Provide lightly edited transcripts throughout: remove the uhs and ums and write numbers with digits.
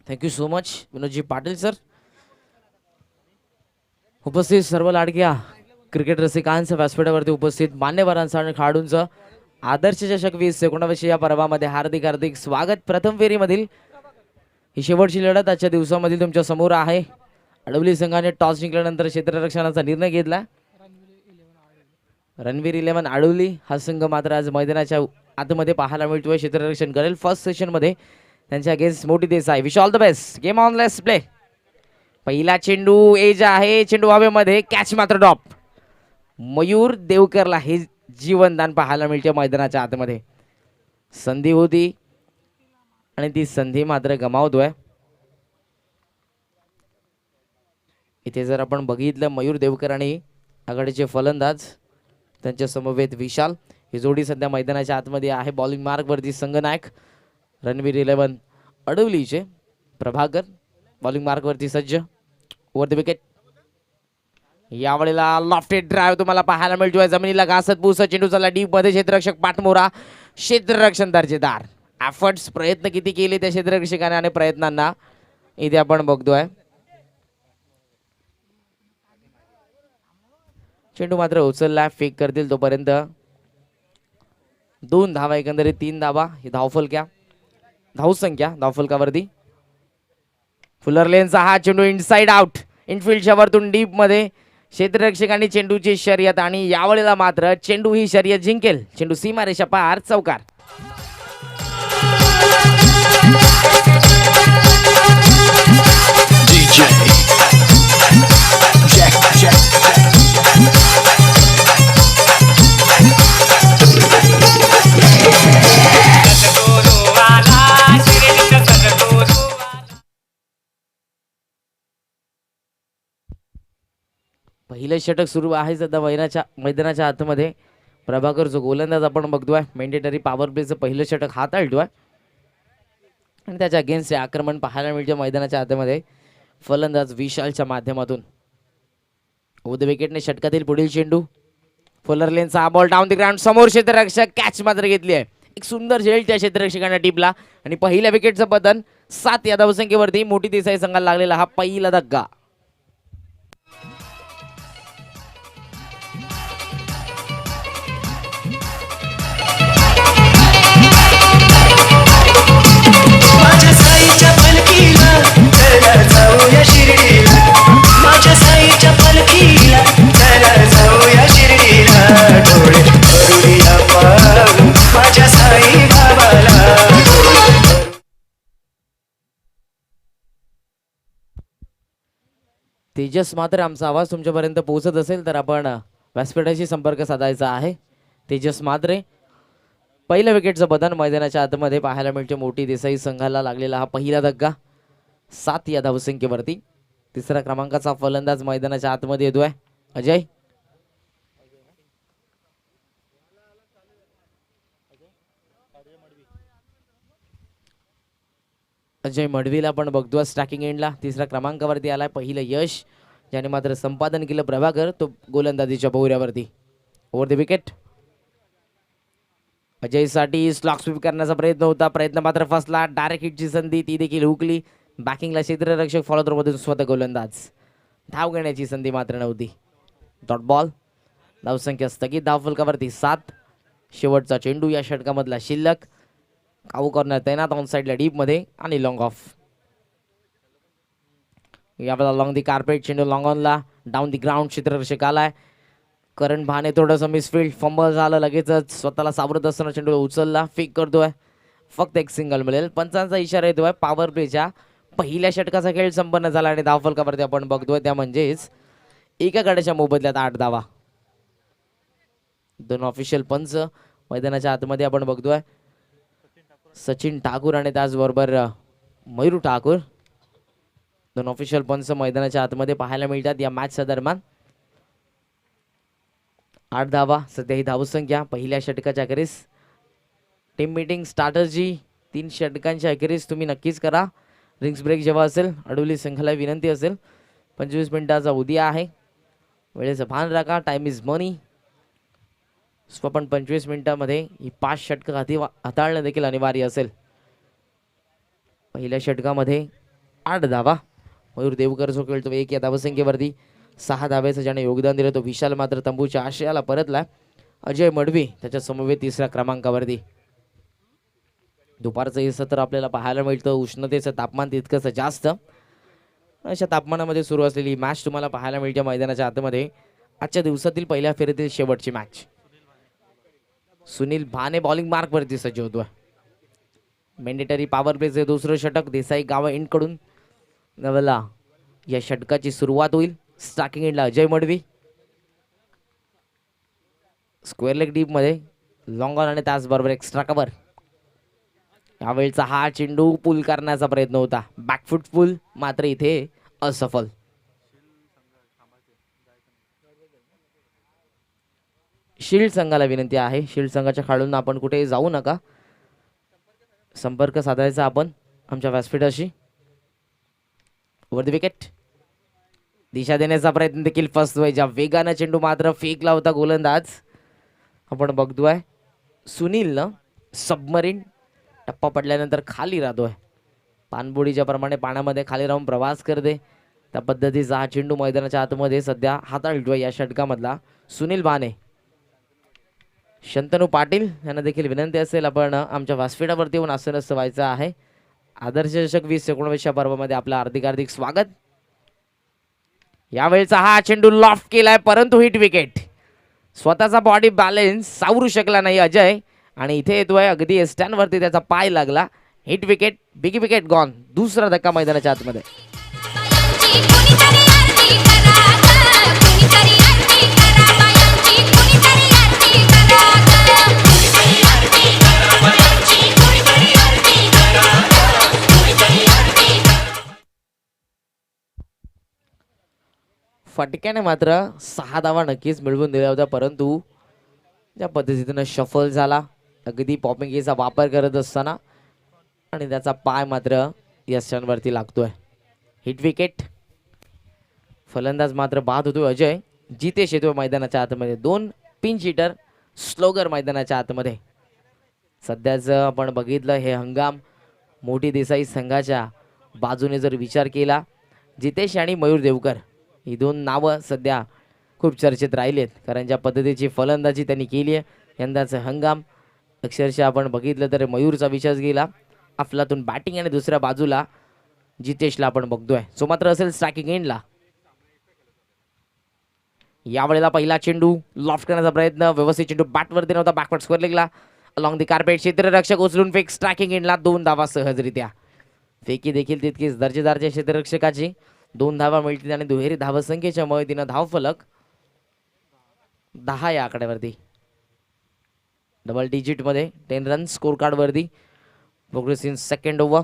Thank you so much Vinodji Patil sir. उपस्थित सर्व लाडक्या क्रिकेट रसिकांचं व्यासपीठावरती उपस्थित मान्यवरांचं आणि खेळाडूंचं आदर्श चषक 20 सेकंदाविषयी या पर्वामध्ये हार्दिक हार्दिक स्वागत. प्रथम फेरीमधील ही शेवटची लढत आजच्या दिवसामधील तुमच्या समोर आहे. अडवली संघाने टॉस जिंकल्यानंतर क्षेत्ररक्षणाचा निर्णय घेतला. रणवीर 11 अडवली हा संघ मात्र आज मैदानाच्या आतमध्ये पाहायला मिळतोय. क्षेत्ररक्षण करेल फर्स्ट सेशन मध्ये त्यांच्या अगेन्स्ट मोठी Desai. Wish all the best. Game on, let's play. पहिला चेंडू एज आहे, चेंडू हवेमध्ये, कॅच मात्र ड्रॉप. मयूर देवकरला हे जीवनदान पाहायला मिळते मैदानाच्या आतमध्ये. संधी होती आणि ती संधी मात्र गमावतोय. इथे जर आपण बघितलं मयूर देवकर आणि आघाडीचे फलंदाज त्यांच्या समवेत विशाल ही जोडी सध्या मैदानाच्या आतमध्ये आहे. बॉलिंग मार्क वरती संघनायक रणवीर 11 अडवलीचे प्रभाकर बॉलिंग मार्क वरती सज्ज. Over the wicket. यावेळेला लॉफ्टेड ड्राईव्ह तुम्हाला पाहायला मिळतोय. जमिनीला घासत पुसत चेंडू चालला डीप मध्ये. क्षेत्ररक्षक पाठमोरा. क्षेत्ररक्षण दर्जेदार. एफर्ट्स प्रयत्न किती केले त्या क्षेत्ररक्षकाने आणि प्रयत्नांना इथे आपण बघतोय. चेंडू मात्र उचलला. फेक करतील तोपर्यंत 2 धावा एकंदरीत 3 धावा ही धावफलक्या धावसंख्या धावफलकावरती. फुलर लेनचा हा चेंडू इनसाइड आउट. इनफिल्डच्या वरतून डीप मध्ये क्षेत्ररक्षकांनी चेंडूची शर्यत आणि यावेळेला मात्र चेंडू ही शर्यत जिंकेल. चेंडू सीमारेषा पार चौकार. पहिलं षटक सुरू आहे सध्या मैदानाच्या आतमध्ये. प्रभाकर जो गोलंदाज आपण बघतोय मेंडेटरी पॉवर प्लेचं पहिलं षटक हाताळतोय आणि त्याच्या अगेन्स्ट आक्रमण पाहायला मिळते मैदानाच्या आतमध्ये फलंदाज विशालच्या माध्यमातून. ओव्हर द विकेटने षटकातील पुढील चेंडू. फुलर लेनचा बॉल डाऊन द ग्राउंड. समोर क्षेत्ररक्षक कॅच मात्र घेतली आहे. एक सुंदर झेल त्या क्षेत्ररक्षकांना टिपला आणि पहिल्या विकेटचं पतन. 7 या धावसंख्येवरती मोठी देसाई संघाला लागलेला हा पहिला धक्का. तेजस मात्र आमचा आवाज तुमच्यापर्यंत पोहोचत असेल तर आपण व्यासपीठाशी संपर्क साधायचा आहे. तेजस मात्रे पहिल्या विकेटचं बदन मैदानाच्या आतमध्ये पाहायला मिळते. मोठी देसाई संघाला लागलेला हा पहिला धक्का 7 या धावसंख्येवरती. तिसऱ्या क्रमांकाचा फलंदाज मैदानाच्या आतमध्ये येतोय अजय. अजय मडवीला पण बघतोय स्ट्रायकिंग एंडला. तिसऱ्या क्रमांकावरती आलाय. पहिलं यश ज्याने मात्र संपादन केलं प्रभाकर तो गोलंदाजीच्या भोवऱ्यावरती. Over the wicket. अजयसाठी स्लॉक स्वीप करण्याचा प्रयत्न होता. प्रयत्न मात्र फसला. डायरेक्ट हिटची संधी ती देखील हुकली. बॅकिंगला क्षेत्ररक्षक फॉलो थ्रो मधून स्वतः गोलंदाज. धाव घेण्याची संधी मात्र नव्हती. Dot ball. धावसंख्या स्थगित. धावफलकावरती 7. शेवटचा चेंडू या षटकामधला शिल्लक. काऊ कॉर्नर तैनात ऑन साईडला डीप मध्ये आणि लॉंग ऑफ. यावेळेला लॉंग दी कार्पेट चेंडू लॉंग ऑनला. डाऊन दी ग्राउंड क्षेत्ररक्षक आलाय. करण भाने थोडंसं मिसफिल्ड फंबल झालं. लगेचच स्वतःला सावरत असताना चेंडू उचलला. फेक करतोय. फक्त एक सिंगल मिळेल. पंचांचा इशारा येतोय. पॉवर प्लेच्या पहिल्या षटकाचा खेळ संपन्न झाला आणि धावफलकावरती आपण बघतोय त्या म्हणजेच एका गड्याच्या मोबदल्यात 8 धावा. 2 ऑफिशियल पंच मैदानाच्या आतमध्ये आपण बघतोय. सचिन ठाकूर आणि त्याचबरोबर मयूर ठाकूर 2 ऑफिशियल पंच मैदानाच्या आतमध्ये पाहायला मिळतात या मॅचच्या दरम्यान. 8 धावा सध्या ही धावसंख्या पहिल्या षटकाच्या अखेरीस. टीम मीटिंग स्ट्रॅटजी 3 षटकांच्या अखेरीस तुम्ही नक्कीच करा. रिंग्स ब्रेक जेव्हा असेल अडवली संघाला विनंती असेल 25 मिनिटाचा उद्या आहे. वेळेचं भान राखा. टाइम इज मनी. पण 25 मिनिटांमध्ये ही 5 षटकं हाताळणं देखील अनिवार्य असेल. पहिल्या षटकामध्ये 8 धावा. मयूर देवकर जो खेळतो 1 या धावसंख्येवरती 6 धाब्याचं ज्याने योगदान दिलं तो विशाल मात्र तंबूच्या आशयाला परतला. अजय मडवी त्याच्या समवेत 3ऱ्या क्रमांकावरती. दुपारचं हे सत्र आपल्याला पाहायला मिळतं. उष्णतेचं तापमान तितकंच जास्त. अशा तापमानामध्ये सुरू असलेली मॅच तुम्हाला पाहायला मिळते मैदानाच्या आतमध्ये. आजच्या दिवसातील पहिल्या फेरीतील शेवटची मॅच. सुनील भाने बॉलिंग मार्कवरती सज्ज होतोय. मॅन्डेटरी पॉवर प्लेचे दुसरं षटक देसाई गाव एंड कडून नवला या षटकाची सुरुवात होईल. स्टार्टिंग एंडला Ajay Madavi. Square leg deep मध्ये लॉंग ऑन आणि त्याचबरोबर एक्स्ट्रा कव्हर. यावेळचा हा चेंडू पुल करण्याचा प्रयत्न होता. बॅकफुट पुल मात्र इथे असफल. शील्ड संघाला विनंती आहे. शील्ड संघाच्या खेळाडूंना आपण कुठेही जाऊ नका. संपर्क साधायचा आपण आमच्या व्यासपीठाशी. Over the wicket. दिशा देण्याचा प्रयत्न देखील फसतोय. ज्या वेगानं चेंडू मात्र फेकला होता गोलंदाज. आपण बघतोय सुनीलनं सबमरीन टप्पा पडल्यानंतर खाली राहतोय. पाणबुडीच्या प्रमाणे पाण्यामध्ये खाली राहून प्रवास करते त्या पद्धतीचा हा चेंडू मैदानाच्या आतमध्ये सध्या हाताळतोय या षटकामधला सुनील भाने. शंतनू पाटील यांना देखील विनंती असेल आपण आमच्या व्यासपीठावरती येऊन आसनस्थ व्हायचं आहे. आदर्श चषक 2019 पर्वामध्ये आपलं हार्दिक स्वागत. यावेळचा हा चेंडू लॉफ्ट केलाय परंतु हिट विकेट. स्वतःचा बॉडी बॅलन्स सावरू शकला नाही अजय आणि इथे येतोय अगदी स्टँड वरती त्याचा पाय लागला. Hit wicket. Big wicket gone. दुसरा धक्का मैदानाच्या आतमध्ये. फटक्याने मात्र 6 धावा नक्कीच मिळवून दिल्या होत्या परंतु ज्या पद्धतीनं शफल झाला अगदी पॉपिंगचा वापर करत असताना आणि त्याचा पाय मात्र यशांवरती लागतोय. Hit wicket. फलंदाज मात्र बाद होतोय अजय. जितेश येतोय मैदानाच्या आतमध्ये. 2 पिंच हिटर स्लोगर मैदानाच्या आतमध्ये. सध्याच आपण बघितलं हे हंगाम मोठी देसाई संघाच्या बाजूने जर विचार केला जितेश आणि मयूर देवकर ही 2 नावं सध्या खूप चर्चेत राहिलेत कारण ज्या पद्धतीची फलंदाजी त्यांनी केली आहे. यंदाचं हंगाम अक्षरशः आपण बघितलं तर मयूरचा विचार गेला अफलातून बॅटिंग आणि दुसऱ्या बाजूला जितेशला आपण बघतोय. सो मात्र असेल स्ट्रायकिंग एंडला. यावेळेला पहिला चेंडू लॉफ्ट करण्याचा प्रयत्न. व्यवस्थित चेंडू बॅटवरती नव्हता. बॅकवर्ड स्क्वेअर लेगला अलॉंग द कार्पेट. क्षेत्ररक्षक उचलून फेक. स्ट्रायकिंग एंडला 2 धावा सहजरित्या. फेकी देखील तितकीच दर्जेदारच्या क्षेत्ररक्षकाची. 2 धावा मिळतील आणि दुहेरी धावसंख्येच्या मदतीनं धावफलक 10 या आकड्यावरती. डबल डिजिट मध्ये 10 रन स्कोर कार्ड वरती. Progress in second over.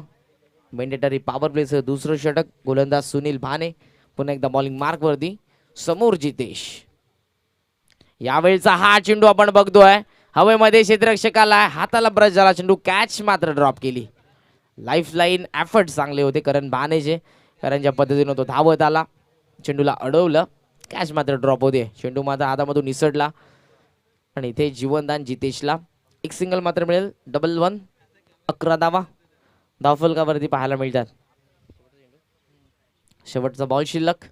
Mandatory power प्लेचं दुसरं षटक. गोलंदाज सुनील भाने पुन्हा एकदा बॉलिंग मार्क वरती. समोर जितेश. यावेळचा हा चेंडू आपण बघतोय हवेमध्ये क्षेत्ररक्षकाला हाताला ब्रश झाला. चेंडू कॅच मात्र ड्रॉप केली. लाईफ लाईन एफर्ट चांगले होते करण भानेचे कारण ज्या पद्धतीनं तो धावत आला चेंडूला अडवलं. कॅच मात्र ड्रॉप होते. चेंडू मात्र हातामधून निसटला आणि इथे जीवनदान जितेशला. एक सिंगल मात्र मिळेल. डबल 1. 11 धावा धावफलकावरती पाहायला मिळतात. शेवटचा बॉल शिल्लक.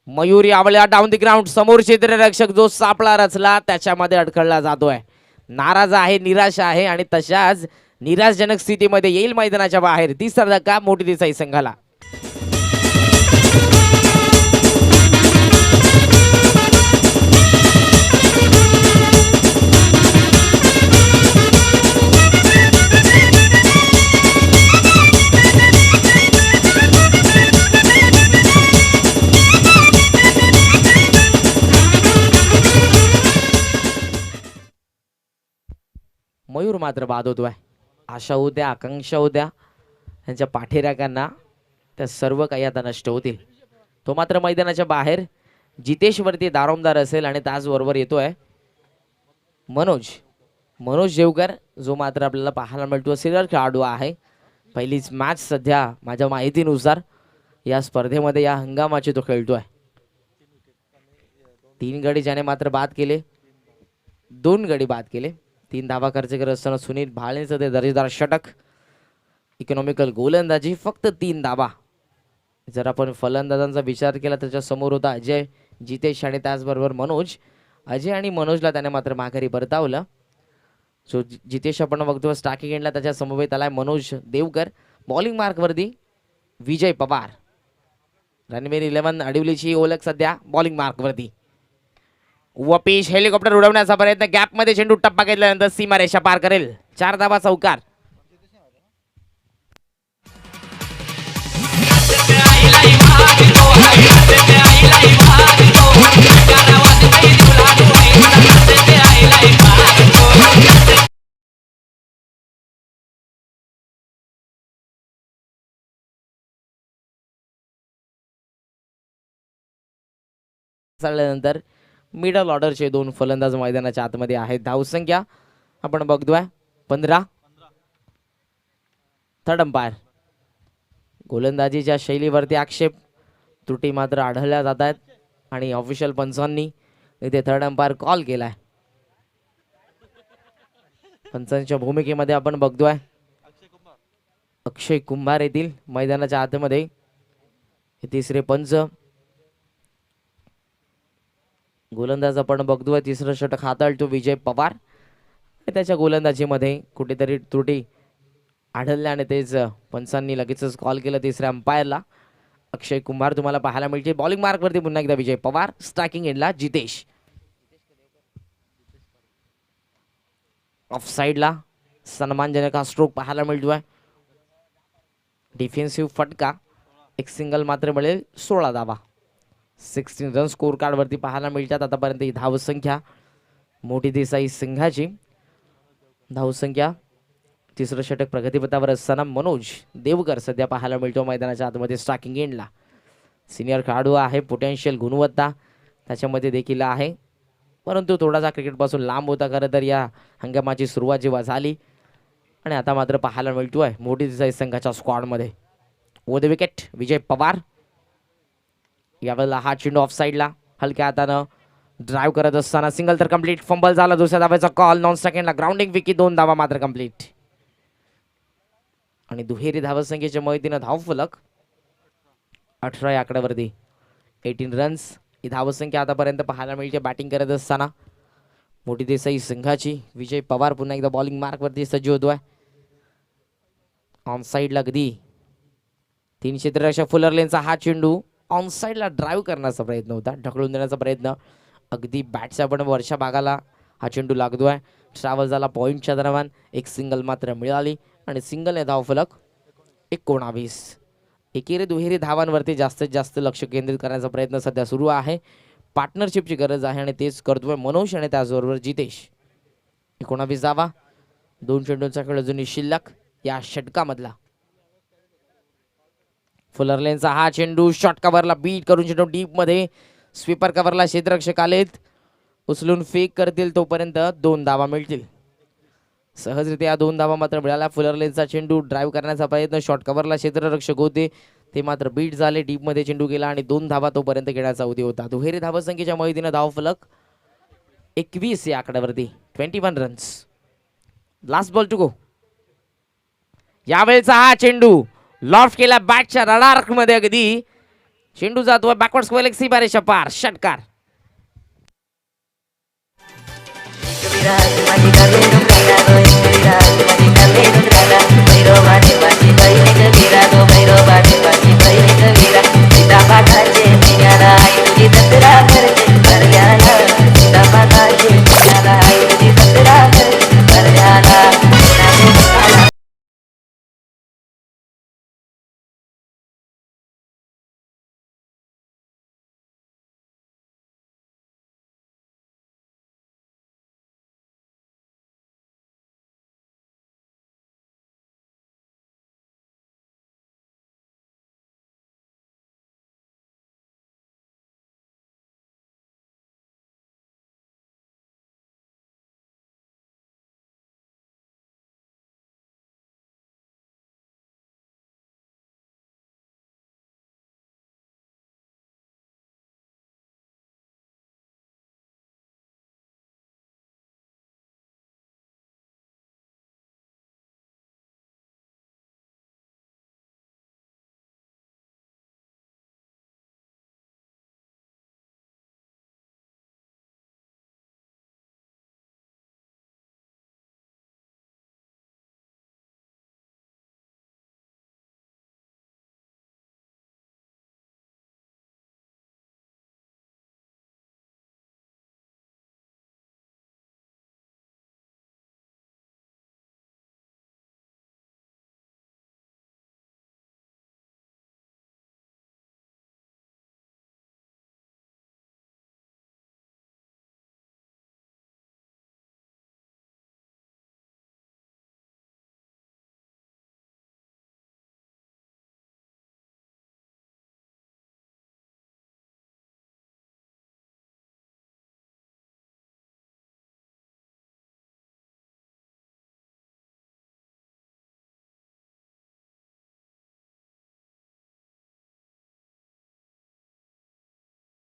मयूर यावेळेला डाऊन द ग्राउंड. समोर क्षेत्ररक्षक जो सापळा रचला त्याच्यामध्ये अडखळला जातोय. नाराज आहे निराश आहे आणि तशाच निराशजनक स्थितीमध्ये येईल मैदानाच्या बाहेर. 3रा धक्का मोठी देसाई संघाला. मयूर मात्र बाद होतोय. आशा होत्या आकांक्षा होत्या त्यांच्या पाठीराखांना त्या सर्व काही आता नष्ट होतील. तो मात्र मैदानाच्या बाहेर जितेश वरती दारोमदार असेल आणि त्याचबरोबर येतोय मनोज जेवकर जो मात्र आपल्याला पाहायला मिळतो सिनियर खेळाडू आहे. पहिलीच मॅच सध्या माझ्या माहितीनुसार या स्पर्धेमध्ये या हंगामाची तो खेळतोय. 3 गडी ज्याने मात्र बाद केले. 2 गडी बाद केले. 3 धावा खर्च करत असताना सुनील भालेचं ते दर्जेदार षटक. इकॉनॉमिकल गोलंदाजी. फक्त 3 धावा जर आपण फलंदाजांचा विचार केला त्याच्या समोर होता अजय, जितेश आणि त्याचबरोबर मनोज. अजय आणि मनोजला त्याने मात्र माघारी परतावलं. सो जितेश आपण बघतो स्टार्किंग एंडला त्याच्या समवेत आलाय मनोज देवकर. बॉलिंग मार्कवरती विजय पवार. रणवीर 11 अडिवलीची ओळख सध्या बॉलिंग मार्कवरती. वपीश हेलिकॉप्टर उडवण्याचा प्रयत्न, गॅपमध्ये चेंडू टप्पा घेतल्यानंतर सीमारेषा पार करेल. 4 धावा चौकार. चालल्यानंतर मिडल ऑर्डरचे 2 फलंदाज मैदानाच्या आतमध्ये आहेत. धावसंख्या आपण बघतोय 15. Third umpire. गोलंदाजीच्या शैलीवरती आक्षेप त्रुटी मात्र आढळल्या जात आहेत आणि ऑफिशियल पंचांनी इथे थर्ड अंपायर कॉल केलाय. पंचांच्या भूमिकेमध्ये आपण बघतोय अक्षय कुंभार येथील मैदानाच्या आतमध्ये. हे तिसरे पंच. गोलंदाज आपण बघतोय तिसरं षटक हाताळतो विजय पवार. त्याच्या गोलंदाजीमध्ये कुठेतरी त्रुटी आढळल्याने तेच पंचांनी लगेचच कॉल केलं तिसऱ्या अंपायरला. अक्षय कुंभार तुम्हाला पाहायला मिळते. बॉलिंग मार्कवरती पुन्हा एकदा विजय पवार. स्ट्रायकिंग एंडला जितेश. ऑफ साइडला सन्मानजनक हा स्ट्रोक पाहायला मिळतोय. डिफेन्सिव्ह फटका. एक सिंगल मात्र मिळेल. 16 धावा. 16 रन स्कोर कार्ड वरती पाहायला मिळतात आतापर्यंत. ही धावसंख्या मोठी देसाई सिंघाची. धावसंख्या तिसरं षटक प्रगतीपथावर असताना मनोज देवकर सध्या पाहायला मिळतो मैदानाच्या आतमध्ये स्ट्रायकिंग एंडला. सिनियर खेळाडू आहे. पोटेन्शियल गुणवत्ता त्याच्यामध्ये देखील आहे, परंतु थोडासा क्रिकेटपासून लांब होता खरं तर या हंगामाची सुरुवात जेव्हा झाली. आणि आता मात्र पाहायला मिळतोय मोठी देसाई संघाच्या स्क्वॉडमध्ये. व द विकेट विजय पवार. यावेळेला हा चेंडू ऑफ साईडला हलक्या हातानं ड्राईव्ह करत असताना सिंगल तर कंप्लीट. फंबल झाला. दुसऱ्या धाव्याचा कॉल. नॉन सेकंडला ग्राउंडिंग विकी. 2 धावा मात्र कंप्लीट. आणि दुहेरी धावसंख्येच्या मदतीनं धावफलक 18 या आकड्यावरती. 18 रन्स ही धावसंख्या आतापर्यंत पाहायला मिळते बॅटिंग करत असताना मोठी देसाई संघाची. विजय पवार पुन्हा एकदा बॉलिंग मार्कवरती सज्ज होतोय. ऑन साईडला अगदी 3 क्षेत्ररक्षक फुलर लेनचा हा चेंडू ऑन साईडला ड्राईव्ह करण्याचा प्रयत्न होता. ढकलून देण्याचा प्रयत्न. अगदी बॅटच्या पण वरच्या भागाला हा चेंडू लागतोय. ट्रॅव्हल झाला पॉईंटच्या दरम्यान. एक सिंगल मात्र मिळाली आणि सिंगल ने धावफलक 19. एकेरी दुहेरी धावांवरती जास्तीत जास्त लक्ष केंद्रित करण्याचा प्रयत्न सध्या सुरू आहे. पार्टनरशिपची गरज आहे आणि तेच करतोय मनोज आणि त्याचबरोबर जितेश. 19 धावा. 2 चेंडूंचा खेळ अजूनही शिल्लक या षटकामधला. फुलर लेनचा हा चेंडू शॉर्ट कव्हरला बीट करून चेंडू डीप मध्ये. स्वीपर कव्हरला क्षेत्ररक्षक आलेत. उचलून फेक करतील तोपर्यंत 2 धावा मिळतील. सहजरित्या 2 धावा मात्र मिळाल्या. फुलर लेनचा चेंडू ड्राईव्ह करण्याचा प्रयत्न. शॉर्ट कव्हरला क्षेत्ररक्षक होते ते मात्र बीट झाले. डीप मध्ये चेंडू गेला आणि 2 धावा तोपर्यंत घेण्याचा उद्देश होता. दुहेरी धावसंख्येच्या मदतीनं धावफलक 21 या आकड्यावरती. 21 runs. Last ball to go. यावेळेचा हा चेंडू लॉफ्ट केला बॅटच्या रडार मध्ये. अगदी चेंडू जातो बॅकवर्ड स्क्वेअर सीमारेषा पार. षटकार.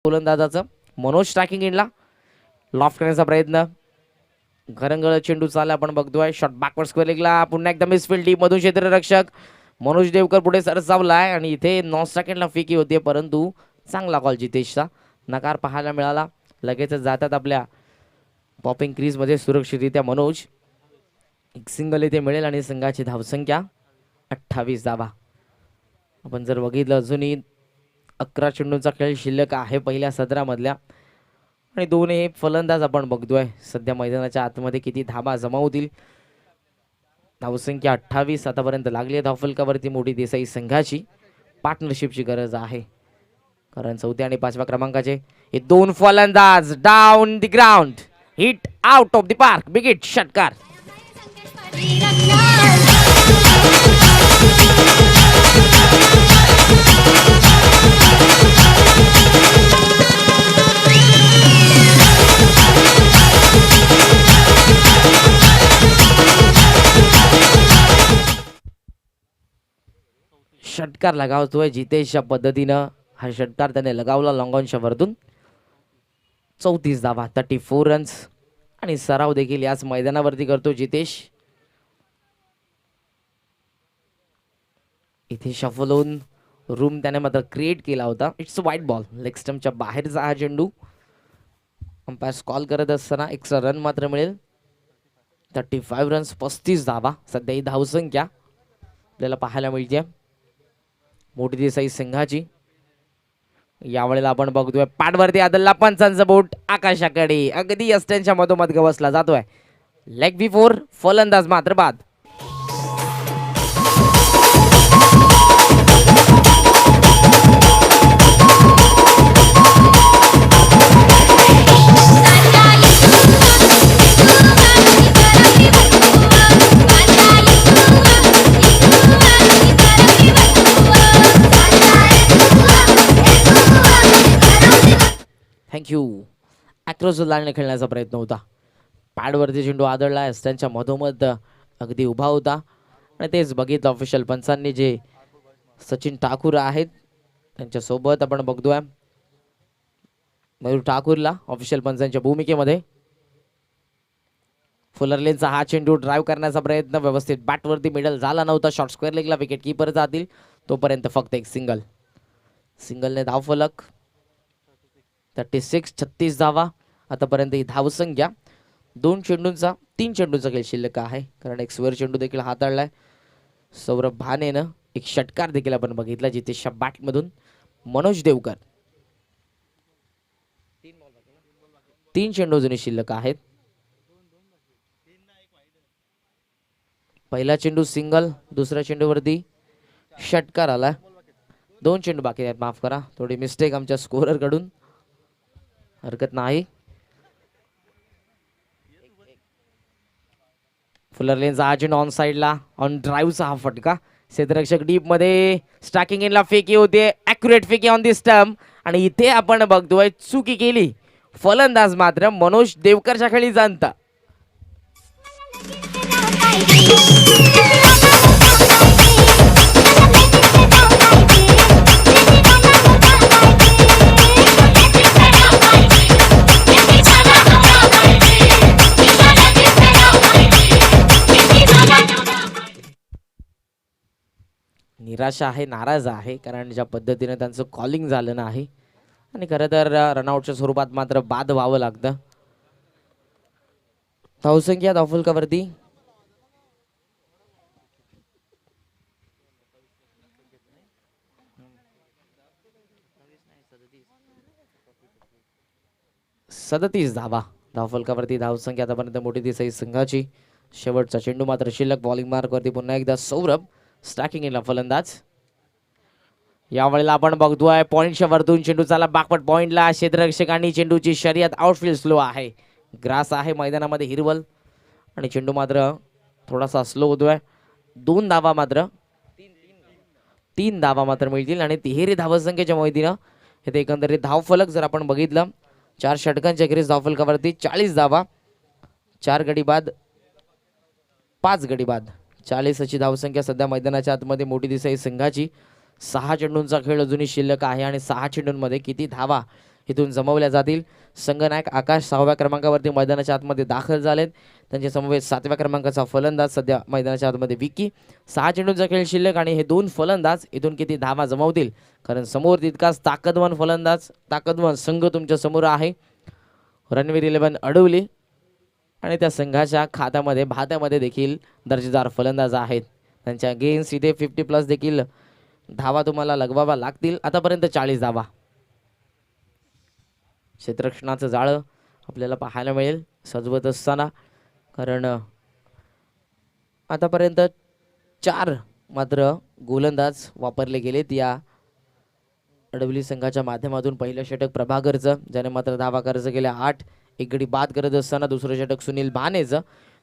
गोलंदाजाचं मनोज स्ट्रायकिंग इनला लॉफ्ट करण्याचा प्रयत्न. घरंगळ चेंडू चालला आपण बघतोय. शॉट बॅकवर्ड स्क्वेअर लेगला पुन्हा एकदा मिसफील्ड डीप मधून क्षेत्ररक्षक मनोज देवकर पुढे सरसावलाय आणि इथे नॉन स्ट्रायकिंगला फेकी होती, परंतु चांगला कॉल जितेशचा. नकार पाहायला मिळाला. लगेचच जातात आपल्या पॉपिंग क्रीज मध्ये सुरक्षितरित्या मनोज. एक सिंगल इथे मिळेल आणि संघाची धावसंख्या 28 धावा. आपण जर बघितलं अजूनही 11 चेंडूंचा खेळ शिल्लक आहे पहिल्या सत्रामधल्या आणि दोन्ही फलंदाज आपण बघतोय सध्या मैदानाच्या आतमध्ये किती धाबा जमा होतील. धावसंख्या 28 आतापर्यंत लागली आहे धावफलकावरती मोठी देसाई संघाची. पार्टनरशिपची गरज आहे कारण 4थ्या आणि 5व्या क्रमांकाचे हे दोन फलंदाज down the ground, hit out of the park, big hit, षटकार. षटकार लगावतोय जितेशच्या पद्धतीनं. हा षटकार त्याने लगावला लॉंगॉनच्या वरतून. 34 धावा, 34 रन्स आणि सराव देखील याच मैदानावरती करतो जितेश. इथे शफल होऊन रूम त्याने मात्र क्रिएट केला होता. इट्स व्हाईट बॉल, लेग स्टंपच्या बाहेरचा हा चेंडू. अंपायर कॉल करत असताना एक्स्ट्रा रन मात्र मिळेल. 35 रन्स, 35 धावा सध्या ही धावसंख्या आपल्याला पाहायला मिळते मोठी देसाई संघाची. यावेळेला आपण बघतोय पाठवरती आदलला पंचांचा बोट आकाशाकडे, अगदी यष्ट्यांच्या मधोमध गवसला जातोय. लेग बिफोर, फलंदाज मात्र बाद. थँक्यू. ॲक्रोस लाईनने खेळण्याचा प्रयत्न होता. पॅडवरती चेंडू आदळला, त्यांच्या मधोमध अगदी उभा होता आणि तेच बघितलं ऑफिशियल पंचांनी जे सचिन ठाकूर आहेत त्यांच्यासोबत आपण बघतोय मयूर ठाकूरला ऑफिशियल पंचांच्या भूमिकेमध्ये. फुलरलेनचा हा चेंडू ड्राईव्ह करण्याचा प्रयत्न व्यवस्थित बॅटवरती मिडल झाला नव्हता. शॉर्ट स्क्वेअर लेगला विकेट कीपर जातील तोपर्यंत फक्त एक सिंगल. सिंगलने धावफलक 36, 36 धावा आतापर्यंत ही धावसंख्या. 3 चेंडूंचा खेळ शिल्लक आहे कारण एक स्क्वेअर चेंडू देखील हाताळलाय सौरभ भानेनं. एक षटकार देखील आपण बघितला जितेशच्या बॅटमधून. मनोज देवकर 3 चेंडू जुने शिल्लक आहेत. पहिला चेंडू सिंगल, दुसऱ्या चेंडूवरती षटकार आला. 2 चेंडू बाकी आहेत, माफ करा, थोडी मिस्टेक आमच्या स्कोरर कडून, हरकत नाही. फुलरलेनचा हा चेंडू ऑन साइडला, ऑन ड्राईव्हचा हा फटका. क्षेत्ररक्षक डीप मध्ये स्ट्रायकिंग इनला फेकी होते, ॲक्युरेट फेकी ऑन दी स्टंप आणि इथे आपण बघतोय चुकी केली. फलंदाज मात्र मनोज देवकरच्या खेळी जाणता. निराशा आहे, नाराज आहे कारण ज्या पद्धतीने त्यांचं कॉलिंग झालं नाही आणि खरं तर रनआउटच्या स्वरूपात मात्र बाद व्हावं लागतं. धावसंख्या धावफलकावरती 37 धावा. धावफलकावरती धावसंख्या आतापर्यंत मोठी दिसाई संघाची. शेवटचा चेंडू मात्र शिल्लक. बॉलिंग मार्कवरती पुन्हा एकदा सौरभ, स्ट्रायकिंग इनला फलंदाज. यावेळेला आपण बघतोय पॉइंटच्या वरतून चेंडू चाला बॅकवर्ड पॉइंटला. क्षेत्ररक्षकांनी चेंडूची शर्यत, आउटफील्ड स्लो आहे, ग्रास आहे मैदानामध्ये हिरवल आणि चेंडू मात्र थोडासा स्लो होतोय. 2 धावा मात्र 3 धावा मात्र मिळतील आणि तिहेरी धावसंख्येच्या मैदाना हे एकंदरीत धावफलक जर आपण बघितलं 4 षटकांच्या अखेरीस धावफलकावरती 40 धावा, 4 गडी बाद, 5 गडी बाद, 40 अशी धावसंख्या सध्या मैदानाच्या आतमध्ये मोठी दिसाई संघाची. 6 चेंडूंचा खेळ अजूनही शिल्लक आहे आणि 6 चेंडूंमध्ये किती धावा इथून जमवल्या जातील. संघनायक आकाश 6व्या क्रमांकावरती मैदानाच्या आतमध्ये दाखल झालेत. त्यांच्या समवेत 7व्या क्रमांकाचा फलंदाज सध्या मैदानाच्या आतमध्ये विकी. 6 चेंडूंचा खेळ शिल्लक आणि हे 2 फलंदाज इथून किती धावा जमवतील, कारण समोर तितकाच ताकदवान फलंदाज, ताकदवान संघ तुमच्या समोर आहे. रणवीर 11 अडवली आणि त्या संघाच्या भात्यामध्ये देखील दर्जेदार फलंदाज आहेत. त्यांच्या अगेन्स्ट इथे 50+ देखील धावा तुम्हाला लगवावा लागतील. आतापर्यंत 40 धावा. क्षेत्ररक्षणाचं जाळं आपल्याला पाहायला मिळेल सजवत असताना, कारण आतापर्यंत 4 मात्र गोलंदाज वापरले गेलेत या अडवली संघाच्या माध्यमातून. पहिलं षटक प्रभाकरचं, ज्याने मात्र धावा खर्च केल्या 8. एक गडी बाद करत असताना दुसरं षटक सुनील भानेचं,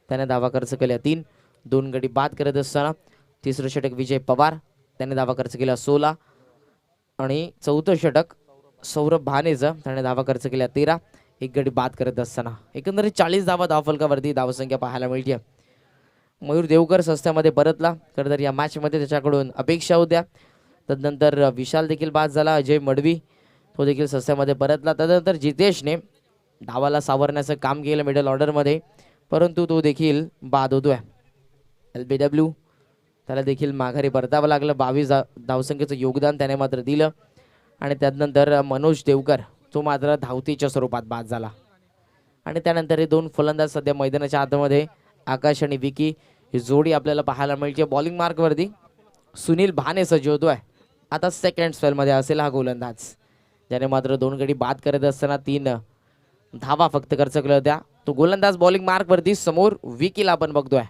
त्याने धावा खर्च केल्या 3. 2 गडी बाद करत असताना तिसरं षटक विजय पवार, त्याने धावा खर्च केल्या 16. आणि चौथं षटक सौरभ भानेचं, त्याने धावा खर्च केल्या 13. एक गडी बाद करत असताना एकंदरीत 40 धावा धावफलकावरती धावसंख्या पाहायला मिळते. मयूर देवकर सस्त्यामध्ये परतला, खरं तर या मॅचमध्ये त्याच्याकडून अपेक्षा होत्या. तदनंतर विशाल देखील बाद झाला. अजय मडवी तो देखील सस्त्यामध्ये परतला. तदनंतर जितेशने धावाला सावरण्याचं काम केलं मिडल ऑर्डरमध्ये, परंतु तो देखील बाद होतोय. LBW त्याला देखील माघारी परतावं लागलं. 22 धावसंख्येचं योगदान त्याने मात्र दिलं. आणि त्यानंतर मनोज देवकर तो मात्र धावतीच्या स्वरूपात बाद झाला. आणि त्यानंतर हे 2 फलंदाज सध्या मैदानाच्या आतमध्ये आकाश आणि विकी ही जोडी आपल्याला पाहायला मिळते. बॉलिंग मार्कवरती सुनील भाने सज्ज होतोय. आता सेकंड स्पेलमध्ये असेल हा गोलंदाज, ज्याने मात्र 2 गडी बाद करत असताना 3 धावा फक्त खर्च केल्या होत्या. तो गोलंदाज बॉलिंग मार्कवरती समोर विकीला आपण बघतोय.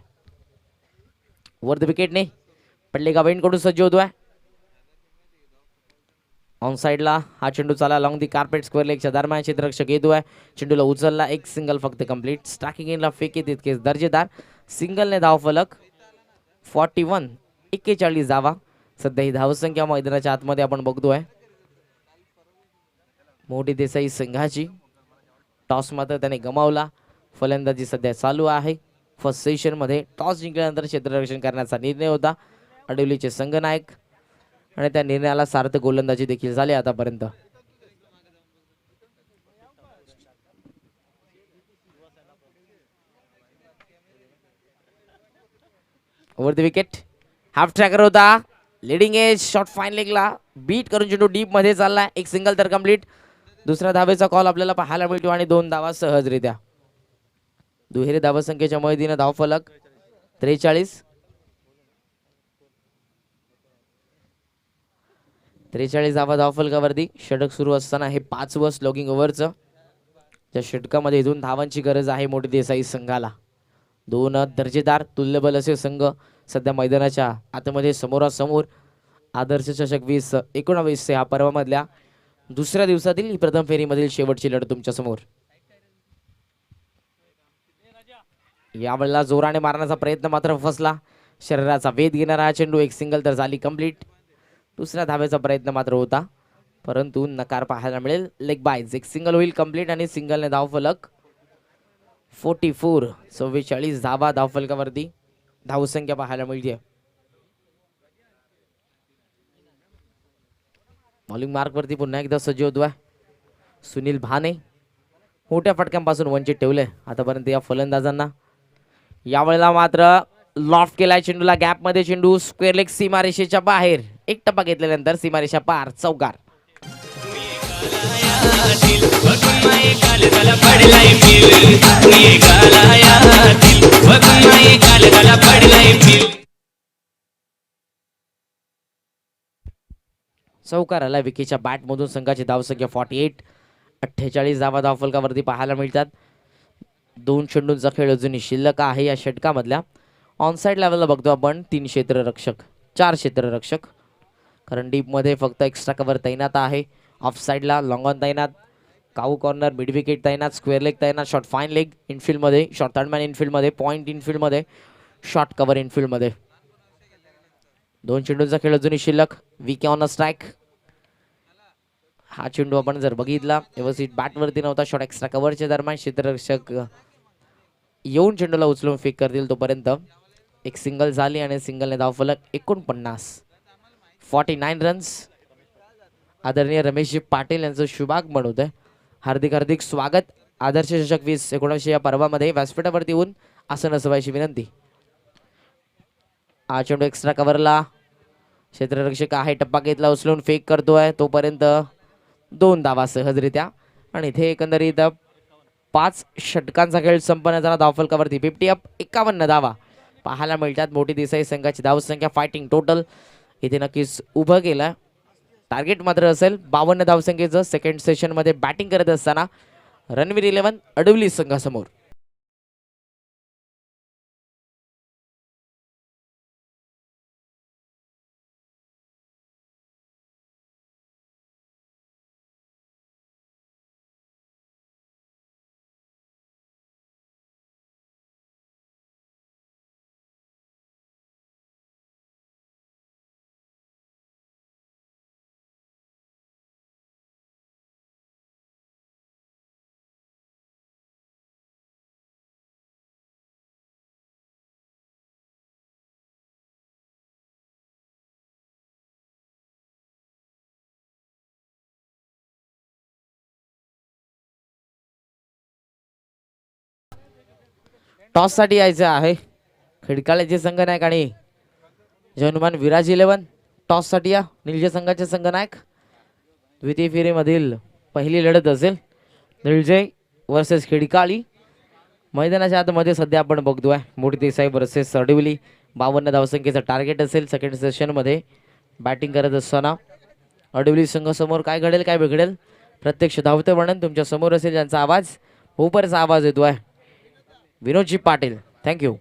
वर द विकेटने पडले कडून सज्ज होतोय. ऑन साइडला हा चेंडू चाला लॉंग दी कार्पेट स्क्वेअर लेगच्या दरम्यान क्षेत्ररक्षक येतोय. चेंडूला उचलला, एक सिंगल फक्त कंप्लीट. स्ट्रायकिंग इनला फेकी तितकेच दर्जेदार. सिंगलने धावफलक 41. 41 धावा सध्या ही धावसंख्या मैदानाच्या आतमध्ये आपण बघतोय. मोठी देसाई संघाची टॉस मात्र त्याने गमावला. फलंदाजी सध्या चालू आहे. फर्स्ट सेशन मध्ये टॉस जिंकल्यानंतर क्षेत्ररक्षण करण्याचा निर्णय होता अडवलीचे संघनायक, आणि त्या निर्णयाला सार्थ गोलंदाजी देखील झाली आतापर्यंत. Over the wicket half tracker होता. लिडिंग एज शॉट फाईन लेगला बीट करून चेंडू डीप मध्ये चालला. एक सिंगल तर कंप्लीट. दुसऱ्या धावेचा कॉल आपल्याला पाहायला मिळतो आणि 2 धावा सहजरित्या. दुहेरी धावसंख्येच्या मदतीने धावफलक 43. 43 धावा धावफलकावरती. षटक सुरू असताना हे 5वं स्लोगिंग ओव्हरचं. त्या षटकामध्ये 2 धावांची गरज आहे मोठी देसाई संघाला. 2 दर्जेदार तुल्यबल असे संघ सध्या मैदानाच्या आतमध्ये समोरासमोर. आदर्श चषक 2019 या पर्वामधल्या दुसऱ्या दिवसातील ही प्रथम फेरीमधील शेवटची लढत तुमच्या समोर. यावेळेला जोराने मारण्याचा प्रयत्न मात्र फसला. शरीराचा वेध घेणारा हा चेंडू. एक सिंगल तर झाली कंप्लीट. दुसऱ्या धावेचा प्रयत्न मात्र होता, परंतु नकार पाहायला मिळेल. Leg boys. एक सिंगल होईल कंप्लीट आणि सिंगलने धावफलक 44. 44 धावा धावफलकावरती धावसंख्या पाहायला मिळते. बॉलिंग मार्कवरती पुन्हा एकदा सज्ज होतोय सुनील भाने. मोठ्या फटक्यांपासून वंचित ठेवले आतापर्यंत या फलंदाजांना. यावेळेला मात्र लॉफ्ट केलाय चेंडूला. गॅप मध्ये चेंडू स्क्वेअर लेग सीमारेषेच्या बाहेर. एक टप्पा घेतल्यानंतर सीमारेषा पार. चौकार. चौकार आला विकीच्या बॅटमधून. संघाची धावसंख्या 48. 48 धावा धावफलकावरती पाहायला मिळतात. 2 चेंडूंचा खेळ अजूनही शिल्लक आहे या षटकामधल्या. ऑनसाइड लेवलला बघतो आपण 3 क्षेत्ररक्षक, 4 क्षेत्ररक्षक, कारण डीप मध्ये फक्त एक्स्ट्रा कव्हर तैनात आहे. ऑफ साइडला लॉंग ऑन तैनात, काऊ कॉर्नर, मिड विकेट तैनात, स्क्वेअर लेग तैनात, शॉर्ट फाईन लेग इनफिल्ड मध्ये, शॉर्ट थर्ड मॅन इनफिल्ड मध्ये, पॉइंट इनफिल्ड मध्ये, शॉर्ट कव्हर इनफिल्ड मध्ये. 2 चेंडूंचा खेळ अजूनही शिल्लक. Vicky on a strike. हा चेंडू आपण जर बघितला व्यवस्थित बॅटवरती नव्हता. शॉर्ट एक्स्ट्रा कव्हरच्या दरम्यान क्षेत्ररक्षक येऊन चेंडूला उचलून फेक करतील तोपर्यंत एक सिंगल झाली आणि सिंगलने धावफलक 49. 49 रन्स. आदरणीय रमेशजी पाटील यांचं शुभागमन होतं. हार्दिक हार्दिक स्वागत. आदर्श चषक 2019 या पर्वामध्ये व्यासपीठावरती येऊन आसन असवायची विनंती. हा चेंडू एक्स्ट्रा कव्हरला क्षेत्ररक्षक आहे, टप्पा घेतला, उचलून फेक करतोय, तोपर्यंत 2 धावा सहजरित्या. आणि इथे एकंदरीत 5 षटकांचा खेळ संपन्न झाला. धावफलकावरती 50 अप, 51 धावा पाहायला मिळतात. मोठी देसाई संघाची धावसंख्या फायटिंग टोटल इथे नक्कीच उभं केलं. टार्गेट मात्र असेल 52 धावसंख्येचं. सेकंड सेशन मध्ये बॅटिंग करत असताना रणवीर 11 अडवली संघासमोर. टॉस साठी यायचं आहे खिडकाळ्याचे संघनायक आणि जनुमान विराज 11 टॉस साठी या. निलजे संघाचे संघनायक. द्वितीय फेरीमधील पहिली लढत असेल निलजे वर्सेस खिडकाळी. मैदानाच्या आतमध्ये सध्या आपण बघतोय मोठी देसाई वर्सेस अडवली. 52 धावसंख्येचं टार्गेट असेल. सेकंड सेशन मध्ये बॅटिंग करत असताना अडवली संघासमोर काय घडेल काय बिघडेल प्रत्यक्ष धावते वर्णन तुमच्या समोर असेल. ज्यांचा आवाज उपरचा आवाज येतोय विनोदजी पाटील. थँक्यू.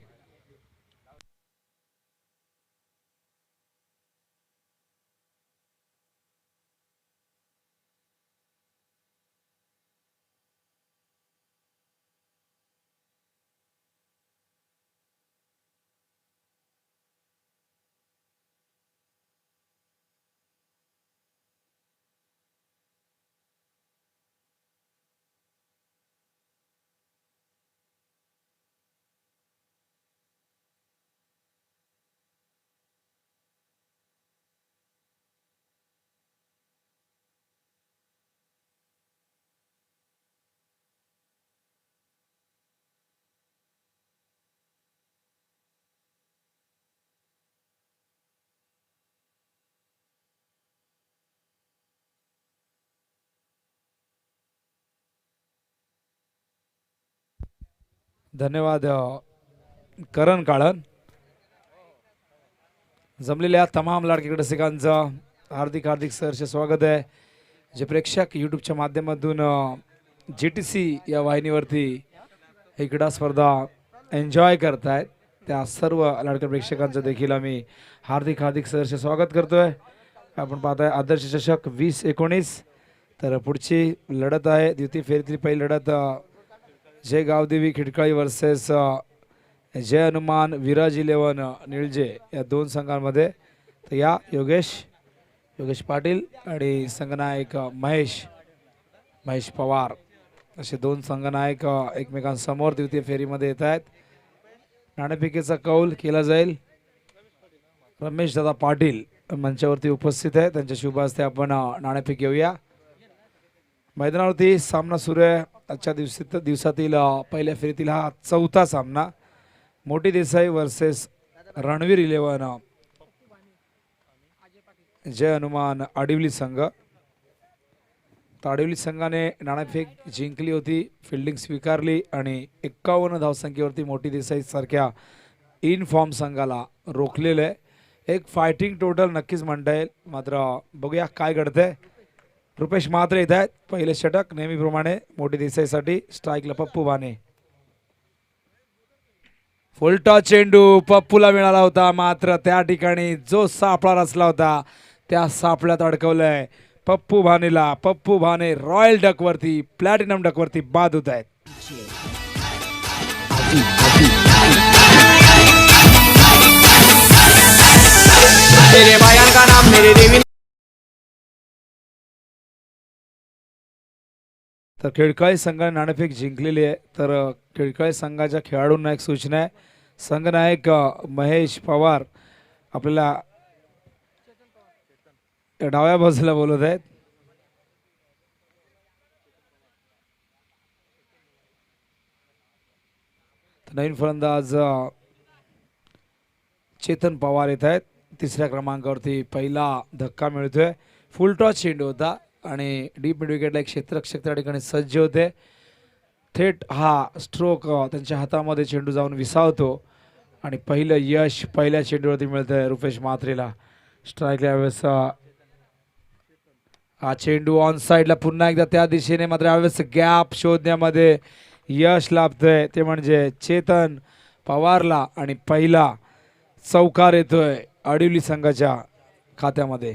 धन्यवाद करण काळन. जमलेल्या तमाम लाडके रसिकांचं हार्दिक हार्दिक सहर्ष स्वागत आहे. जे प्रेक्षक यूट्यूबच्या माध्यमातून GTC या वाहिनीवरती ही क्रीडा स्पर्धा एन्जॉय करतायत त्या सर्व लाडक्या प्रेक्षकांचं देखील आम्ही हार्दिक हार्दिक सहर्ष स्वागत करतोय. आपण पाहताय आदर्श चषक 2019. तर पुढची लढत आहे द्वितीय फेरीतली पहिली लढत जय गावदेवी खिडकाळी वर्सेस जय हनुमान विराज 11 निळजे या दोन संघांमध्ये. तर या योगेश पाटील आणि संघनायक महेश पवार असे दोन संघनायक एकमेकांसमोर द्वितीय फेरीमध्ये येत आहेत. नाणेफेकीचा कौल केला जाईल. रमेश दादा पाटील मंचावरती उपस्थित आहे. त्यांच्या शुभ हस्ते आपण नाणेफेक घेऊया. मैदानावरती सामना सुरू आहे. आजच्या दिवसातील पहिल्या फेरीतील हा चौथा सामना. मोठी देसाई वर्सेस रणवीर 11 जय हनुमान आडिवली संघ. आडिवली संघाने नाणेफेक जिंकली होती, फिल्डिंग स्वीकारली आणि 51 धावसंख्येवरती मोठी देसाई सारख्या इन फॉर्म संघाला रोखलेलं आहे. एक फायटिंग टोटल नक्कीच म्हणता येईल. मात्र बघूया काय घडतंय. रुपेश मात्र येत आहेत. पहिले षटक नेहमीप्रमाणे मोठी देसाईसाठी. स्ट्राईकला पप्पू भाने. फुलटा चेंडू पप्पूला मिळाला होता, मात्र त्या ठिकाणी जो सापळा रचला होता त्या सापळ्यात अडकवलंय पप्पू भानेला. पप्पू भाने रॉयल डक वरती, प्लॅटिनम डक वरती बाद होत आहेत. तर खिडकाळी संघाने नाणेफेक जिंकलेली आहे. तर खिडकाळी संघाच्या खेळाडूंना एक सूचना आहे. संघनायक महेश पवार आपल्याला डाव्या बाजूला बोलत आहेत. नवीन फलंदाज चेतन पवार येत आहेत. तिसऱ्या क्रमांकावरती पहिला धक्का मिळतोय. फुल टॉस चेंडू होता आणि डीप मिड विकेटला एक क्षेत्ररक्षक त्या ठिकाणी सज्ज होते. थेट हा स्ट्रोक त्यांच्या हातामध्ये चेंडू जाऊन विसावतो आणि पहिलं यश पहिल्या चेंडूवरती मिळतंय रुपेश म्हात्रेला. स्ट्राईक यावेळेस हा चेंडू ऑन साईडला पुन्हा एकदा त्या दिशेने, मात्र यावेळेस गॅप शोधण्यामध्ये यश लाभतंय, ते म्हणजे चेतन पवारला. आणि पहिला चौकार येतोय आडिवली संघाच्या खात्यामध्ये.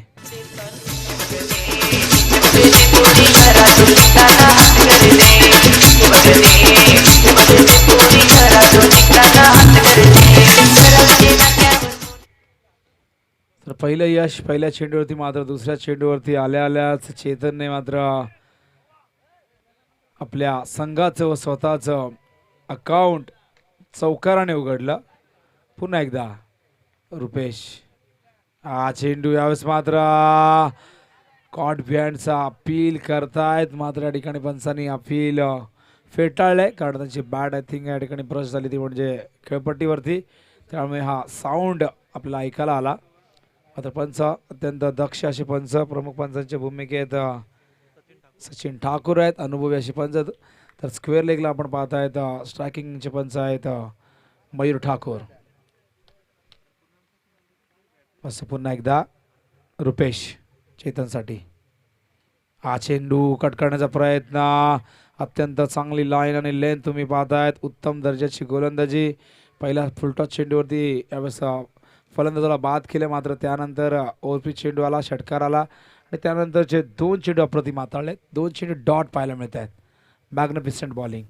तर पहिलं यश पहिल्या चेंडूवरती, मात्र दुसऱ्या चेंडूवरती आल्या आल्याच चेतनने मात्र आपल्या संघाचं व स्वतःचं अकाउंट चौकाराने उघडलं. पुन्हा एकदा रुपेश, हा चेंडू यावेळेस मात्र कॉट बिहाइंडचा अपील करतायत, मात्र या ठिकाणी पंचांनी अपील फेटाळलंय कारण त्यांची बॅट आय थिंक या ठिकाणी ब्रश झाली ती म्हणजे खेळपट्टीवरती, त्यामुळे हा साऊंड आपल्याला ऐकायला आला. मात्र पंच अत्यंत दक्ष असे पंच, प्रमुख पंचांच्या भूमिकेत सचिन ठाकूर आहेत, अनुभवी असे पंच. तर स्क्वेअर लेगला आपण पाहतायत स्ट्रायकिंगचे पंच आहेत मयूर ठाकूर. असं पुन्हा एकदा रुपेश चेतनसाठी, हा चेंडू कट करण्याचा प्रयत्न, अत्यंत चांगली लाईन आणि लेंथ तुम्ही पाहतायत, उत्तम दर्जाची गोलंदाजी. पहिला फुलटॉस चेंडूवरती यावेळेस फलंदाजाला बाद केले, मात्र त्यानंतर ओव्हरपिच चेंडू आला, षटकार आला आणि त्यानंतरचे दोन चेंडू अप्रतिम हाताळले, दोन चेंडू डॉट पाहायला मिळत आहेत. मॅग्निफिसंट बॉलिंग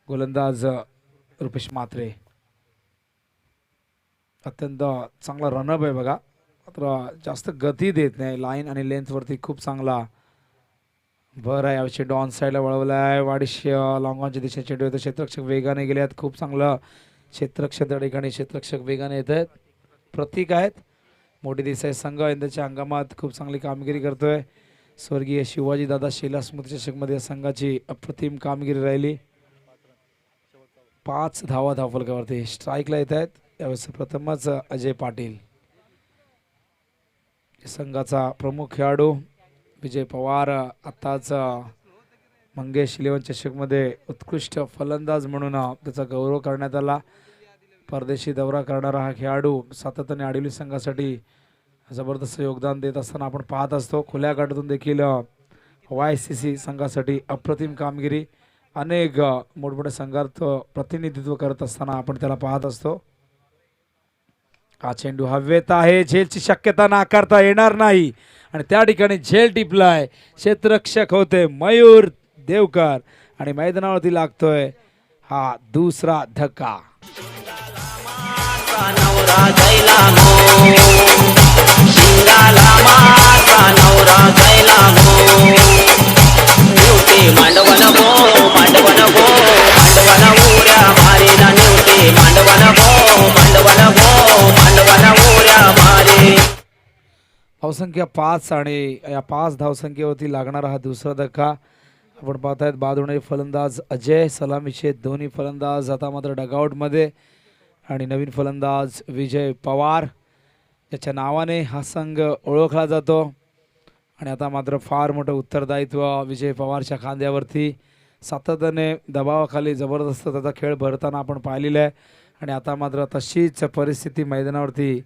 गोलंदाज रुपेश म्हात्रे, अत्यंत चांगला रनअप आहे बघा, मात्र जास्त गती देत नाही, लाईन आणि लेंथवरती खूप चांगला भर आहे. यावेळी चेंडू ऑन साईडला वळवला आहे, वाडिश लॉंग ऑनच्या दिशेने चेंडू येतो, क्षेत्ररक्षक वेगाने गेले आहेत, खूप चांगलं क्षेत्ररक्षक त्या ठिकाणी क्षेत्ररक्षक वेगाने येत आहेत. प्रतीक आहेत मोठी देसाई संघ यंदाच्या हंगामात खूप चांगली कामगिरी करतोय. स्वर्गीय शिवाजी दादा शेला स्मृती चषकमध्ये या संघाची अप्रतिम कामगिरी राहिली. 5 धावा धावफलकावरती. स्ट्राईकला येत आहेत यावेळेस प्रथमच अजय पाटील, संघाचा प्रमुख खेळाडू. विजय पवार आत्ताच मंगेश 11 चषकमध्ये उत्कृष्ट फलंदाज म्हणून त्याचा गौरव करण्यात आला. परदेशी दौरा करणारा हा खेळाडू सातत्याने आडिवली संघासाठी जबरदस्त योगदान देत असताना आपण पाहत असतो. खुल्या गटातून देखील YCC संघासाठी अप्रतिम कामगिरी, अनेक मोठमोठ्या संघात प्रतिनिधित्व करत असताना आपण त्याला पाहत असतो. हा चेंडू हवेत आहे, झेलची शक्यता नाकारता येणार नाही आणि त्या ठिकाणी झेल टिपलाय, क्षेत्ररक्षक होते मयूर देवकर आणि मैदानावरती लागतोय हा दुसरा धक्का. धावसंख्या 5 आणि या 5 धावसंख्येवरती लागणारा हा दुसरा धक्का. आपण पाहतायत बादुणे फलंदाज अजय, सलामीचे दोन्ही फलंदाज आता मात्र डगआउटमध्ये आणि नवीन फलंदाज विजय पवार याच्या नावाने हा संघ ओळखला जातो. आणि आता मात्र फार मोठं उत्तरदायित्व विजय पवारच्या खांद्यावरती, सातत्याने दबावाखाली जबरदस्त त्याचा खेळ भरताना आपण पाहिलेला आहे आणि आता मात्र तशीच परिस्थिती मैदानावरती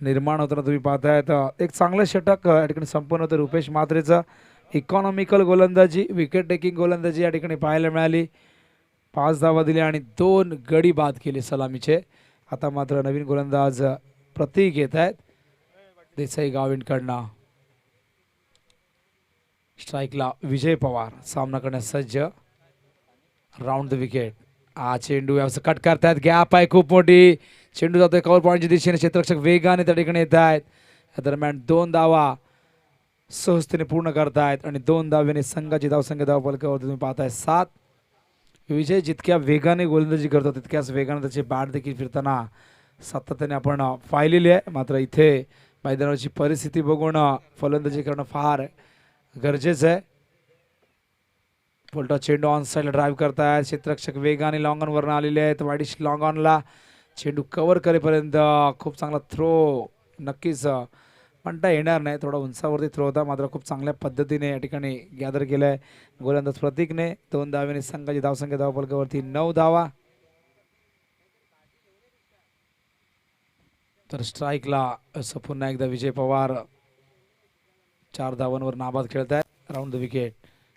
निर्माण होताना तुम्ही पाहतायत. एक चांगलं षटक या ठिकाणी संपन्न होतं रुपेश म्हात्रेचं. इकॉनॉमिकल गोलंदाजी, विकेट टेकिंग गोलंदाजी या ठिकाणी पाहायला मिळाली. 5 धावा दिल्या आणि 2 गडी बाद केले सलामीचे. आता मात्र नवीन गोलंदाज प्रतीक येत आहेत देसाई गाविंडकडनं. स्ट्राईकला विजय पवार सामना करण्यास सज्ज. Round the wicket. हा चेंडू यावेळेस कट करतायत, गॅप आहे खूप मोठी, चेंडू जातोय कव्हर पॉईंटच्या दिशेने, क्षेत्ररक्षक वेगाने त्या ठिकाणी येत आहेत. या दरम्यान 2 धावा सहजतेने पूर्ण करतायत आणि 2 धावेने संघाची धावसंख्या धावफलकावरती तुम्ही पाहताय 7. विजय जितक्या वेगाने गोलंदाजी करतो तितक्याच वेगाने त्याची बॅट देखील फिरताना सातत्याने आपण पाहिलेली आहे. मात्र इथे मैदानाची परिस्थिती बघून फलंदाजी करणं फार गरजेचं आहे. फुलटॉस चेंडू ऑन साईडला ड्राईव्ह करतायत क्षेत्ररक्षक वेगाने लॉंग ऑन वरनं आलेले आहेत वाईडिश लॉंग ऑनला चेंडू कव्हर करेपर्यंत खूप चांगला थ्रो नक्कीच म्हणता येणार नाही थोडा उंचावरती थ्रो होता मात्र खूप चांगल्या पद्धतीने या ठिकाणी गॅदर केलाय गोलंदाज प्रतीकने 2 धावेने संघाची धावसंख्या धावफलकावरती 9 धावा तर स्ट्राईकला असं पुन्हा एकदा विजय पवार 4 धावांवर नाबाद खेळतायत round the wicket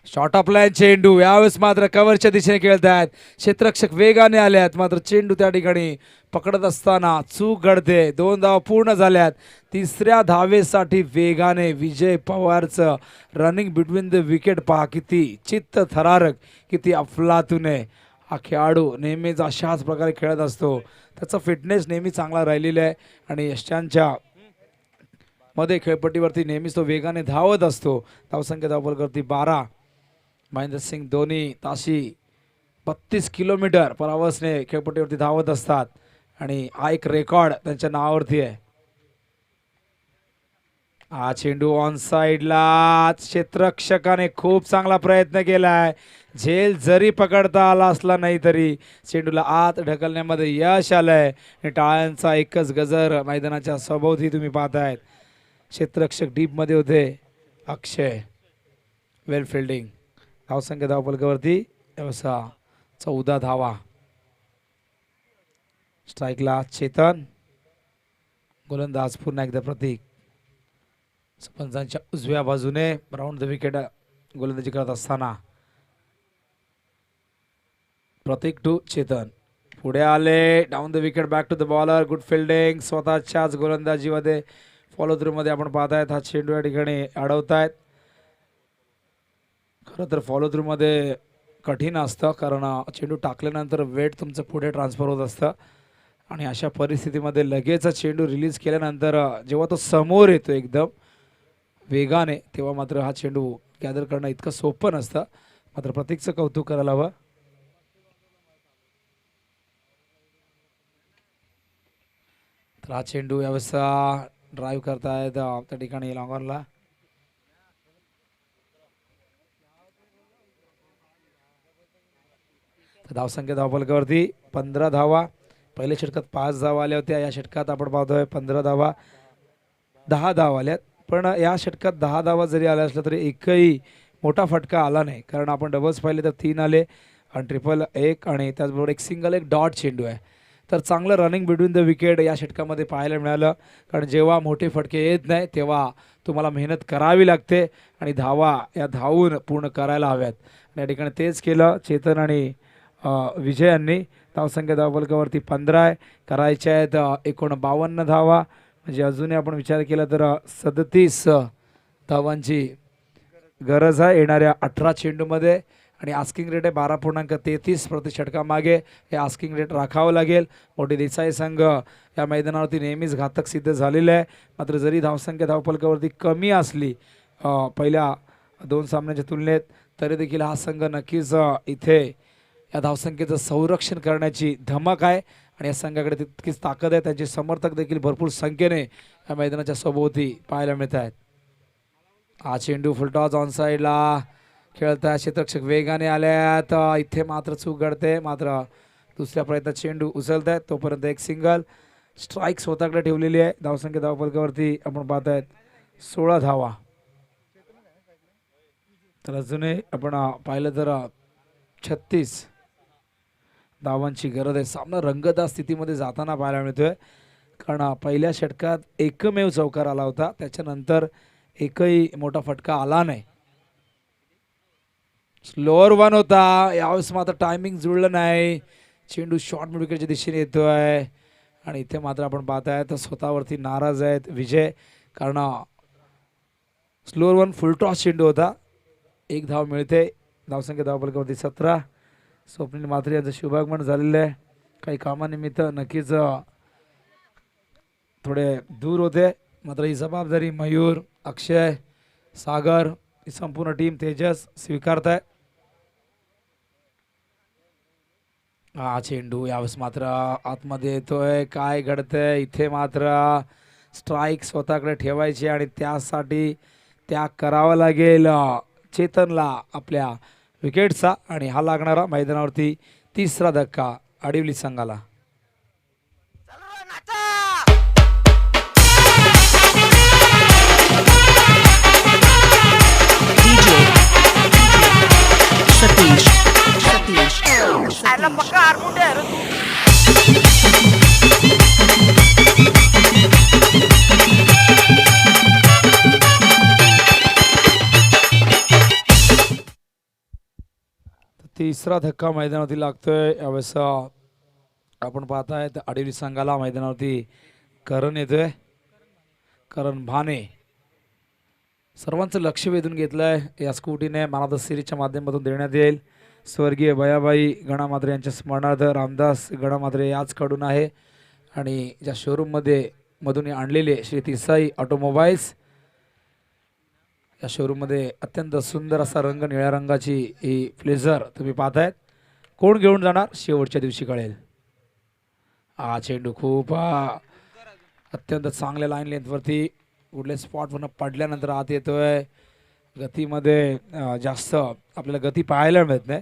short off line चेंडू यावेळेस मात्र कव्हरच्या दिशेने खेळतायत क्षेत्ररक्षक वेगाने आल्यात मात्र चेंडू त्या ठिकाणी पकडत असताना चूक घडते 2 धावा पूर्ण झाल्यात तिसऱ्या धावेसाठी वेगाने विजय पवारचं रनिंग बिटवीन द विकेट पहा किती चित्त थरारक किती अफलातून आहे हा खेळाडू नेहमीच अशाच प्रकारे खेळत असतो त्याचा फिटनेस नेहमी चांगला राहिलेला आहे आणि यशांच्या मध्ये खेळपट्टीवरती नेहमीच तो वेगाने धावत असतो धावसंख्या धावफलकावरती 12 महेंद्रसिंग धोनी ताशी 32 किलोमीटर पर आवर्सने खेळपट्टीवरती धावत असतात आणि हा एक रेकॉर्ड त्यांच्या नावावरती आहे हा चेंडू ऑन साईडला क्षेत्ररक्षकाने खूप चांगला प्रयत्न केलाय झेल जरी पकडता आला असला नाही तरी चेंडूला आत ढकलण्यामध्ये यश आलंय आणि टाळ्यांचा एकच गजर मैदानाच्या सभोवती तुम्ही पाहतायत क्षेत्ररक्षक डीप मध्ये होते अक्षय वेल फिल्डिंग धावसंख्या धावफलकावरती 14 धावा स्ट्राईकला चेतन गोलंदाज पुन्हा एकदा प्रतीक पंचांच्या उजव्या बाजूने राऊंड द विकेट गोलंदाजी करत असताना प्रतीक टू चेतन पुढे आले down the wicket back to the bowler good fielding स्वतःच्याच गोलंदाजीमध्ये फॉलो थ्रू मध्ये आपण पाहतायत हा चेंडू या ठिकाणी अडवतायत खरं तर फॉलो थ्रू मध्ये कठीण असतं कारण चेंडू टाकल्यानंतर वेट तुमचं पुढे ट्रान्सफर होत असतं आणि अशा परिस्थितीमध्ये लगेच चेंडू रिलीज केल्यानंतर जेव्हा तो समोर येतो एकदम वेगाने तेव्हा मात्र हा चेंडू गॅदर करणं इतकं सोपं नसतं मात्र प्रतीकचं कौतुक करायला हवं तर हा चेंडू यावेळेस ड्राईव्ह करतायत त्या ठिकाणी लॉंगॉनला धावसंख्या धावफलकावरती 15 धावा पहिल्या षटकात 5 धावा आल्या होत्या या षटकात आपण पाहतोय 15 धावा 10 धावा आल्यात पण या षटकात 10 धावा जरी आल्या असल्या तरी एकही मोठा फटका आला नाही कारण आपण डबल्स पाहिले तर 3 आले आणि ट्रिपल 1 आणि त्याचबरोबर एक सिंगल एक डॉट चेंडू आहे तर चांगलं रनिंग बिटवीन द विकेट या षटकामध्ये पाहायला मिळालं कारण जेव्हा मोठे फटके येत नाही तेव्हा तुम्हाला मेहनत करावी लागते आणि धावा या धावून पूर्ण करायला हव्यात आणि या ठिकाणी तेच केलं चेतन आणि विजयांनी धावसंख्या धावफलकावरती 15 आहे करायच्या आहेत 52 धावा म्हणजे अजूनही आपण विचार केला तर 37 धावांची गरज आहे येणाऱ्या 18 चेंडूमध्ये आणि आस्किंग रेट आहे 12.33 प्रति षटकामागे हे आस्किंग रेट राखावं लागेल मोठी देसाई संघ या मैदानावरती नेहमीच घातक सिद्ध झालेलं आहे मात्र जरी धावसंख्या धावफलकावरती कमी असली पहिल्या 2 सामन्यांच्या तुलनेत तरी देखील हा संघ नक्कीच इथे या धावसंख्येचं संरक्षण करण्याची धमक आहे आणि या संघाकडे तितकीच ताकद आहे त्यांचे समर्थक देखील भरपूर संख्येने या मैदानाच्या सभोवती पाहायला मिळत आहेत हा चेंडू फुलटॉस ऑन साईडला खेळता क्षेत्ररक्षक वेगाने आल्यात इथे मात्र चूक घडते मात्र दुसऱ्या प्रयत्नात चेंडू उचलत आहेत तोपर्यंत एक सिंगल स्ट्राईक स्वतःकडे ठेवलेली आहे धावसंख्या धावफलकावरती आपण पाहतायत 16 धावा तर अजूनही आपण पाहिलं तर 36 धावांची गरज आहे सामना रंगतदार स्थितीमध्ये जाताना पाहायला मिळतोय कारण पहिल्या षटकात एकमेव चौकार आला होता त्याच्यानंतर एकही मोठा फटका आला नाही स्लोअर 1 होता यावेळेस मात्र टायमिंग जुळलं नाही चेंडू शॉर्ट मिड विकेटच्या दिशेने येतोय आणि इथे मात्र आपण पाहताय तर स्वतःवरती नाराज आहेत विजय कारण स्लोअर 1 फुल टॉस चेंडू होता 1 धाव मिळते धावसंख्या धावफलकावरती 17 स्वप्नील म्हात्रे यांचं शुभागमन झालेलं आहे काही कामानिमित्त नक्कीच थोडे दूर होते मात्र ही जबाबदारी मयूर अक्षय सागर ही संपूर्ण टीम तेजस स्वीकारताय हा चेंडू यावेळेस मात्र आतमध्ये येतोय काय घडतंय इथे मात्र स्ट्राईक स्वतःकडे ठेवायची आणि त्यासाठी त्याग करावा लागेल चेतनला आपल्या विकेटचा आणि हा लागणारा मैदानावरती तिसरा धक्का आडिवली संघाला. सतीश सतीश तिसरा धक्का मैदानावरती लागतोय. यावेळेस आपण पाहताय आडिवली संघाला मैदानावरती करण येतोय. करण भाने सर्वांचं लक्ष वेधून घेतलंय. या स्कूटीने मॅन ऑफ द सिरीजच्या माध्यमातून देण्यात येईल. स्वर्गीय बयाबाई गणामात्रे यांच्या स्मरणार्थ रामदास गणामात्रे याचकडून आहे आणि ज्या शोरूममध्ये मधून आणलेले श्री तिसाई ऑटोमोबाईल्स या शोरूममध्ये अत्यंत सुंदर असा रंग निळ्या रंगाची ही प्लेझर तुम्ही पाहतायत. कोण घेऊन जाणार शेवटच्या दिवशी कळेल. हा चेंडू खूप अत्यंत चांगल्या लाईन लेंथवरती कुठल्या स्पॉटवरनं पडल्यानंतर आत येतोय. गतीमध्ये जास्त आपल्याला गती पाहायला मिळत नाही.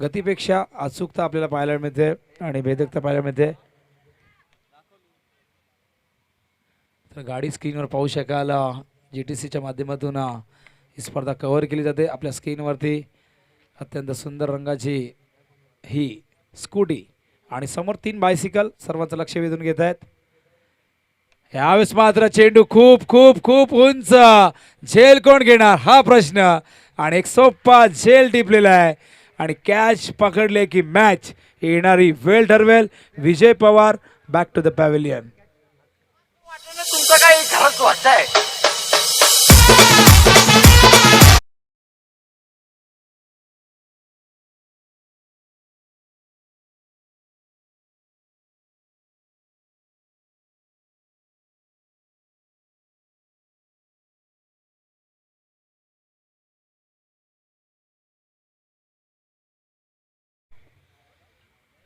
गतीपेक्षा अचूकता आपल्याला पाहायला मिळते आणि भेदकता पाहायला मिळते. तर गाडी स्क्रीनवर पाहू शकाल. GTCच्या माध्यमातून ही स्पर्धा कव्हर केली जाते. आपल्या स्क्रीनवरती अत्यंत सुंदर रंगाची ही स्कूटी आणि समोर 3 बायसिकल सर्वांचं लक्ष वेधून घेत आहेत. यावेळेस मात्र चेंडू खूप खूप खूप उंच. झेल कोण घेणार हा प्रश्न आणि एक सोपा झेल टिपलेला आहे आणि कॅच पकडले की मॅच येणारी वेळ ठरवेल. Vijay Pawar back to the pavilion. तुमचं काही खरंच वाटतंय.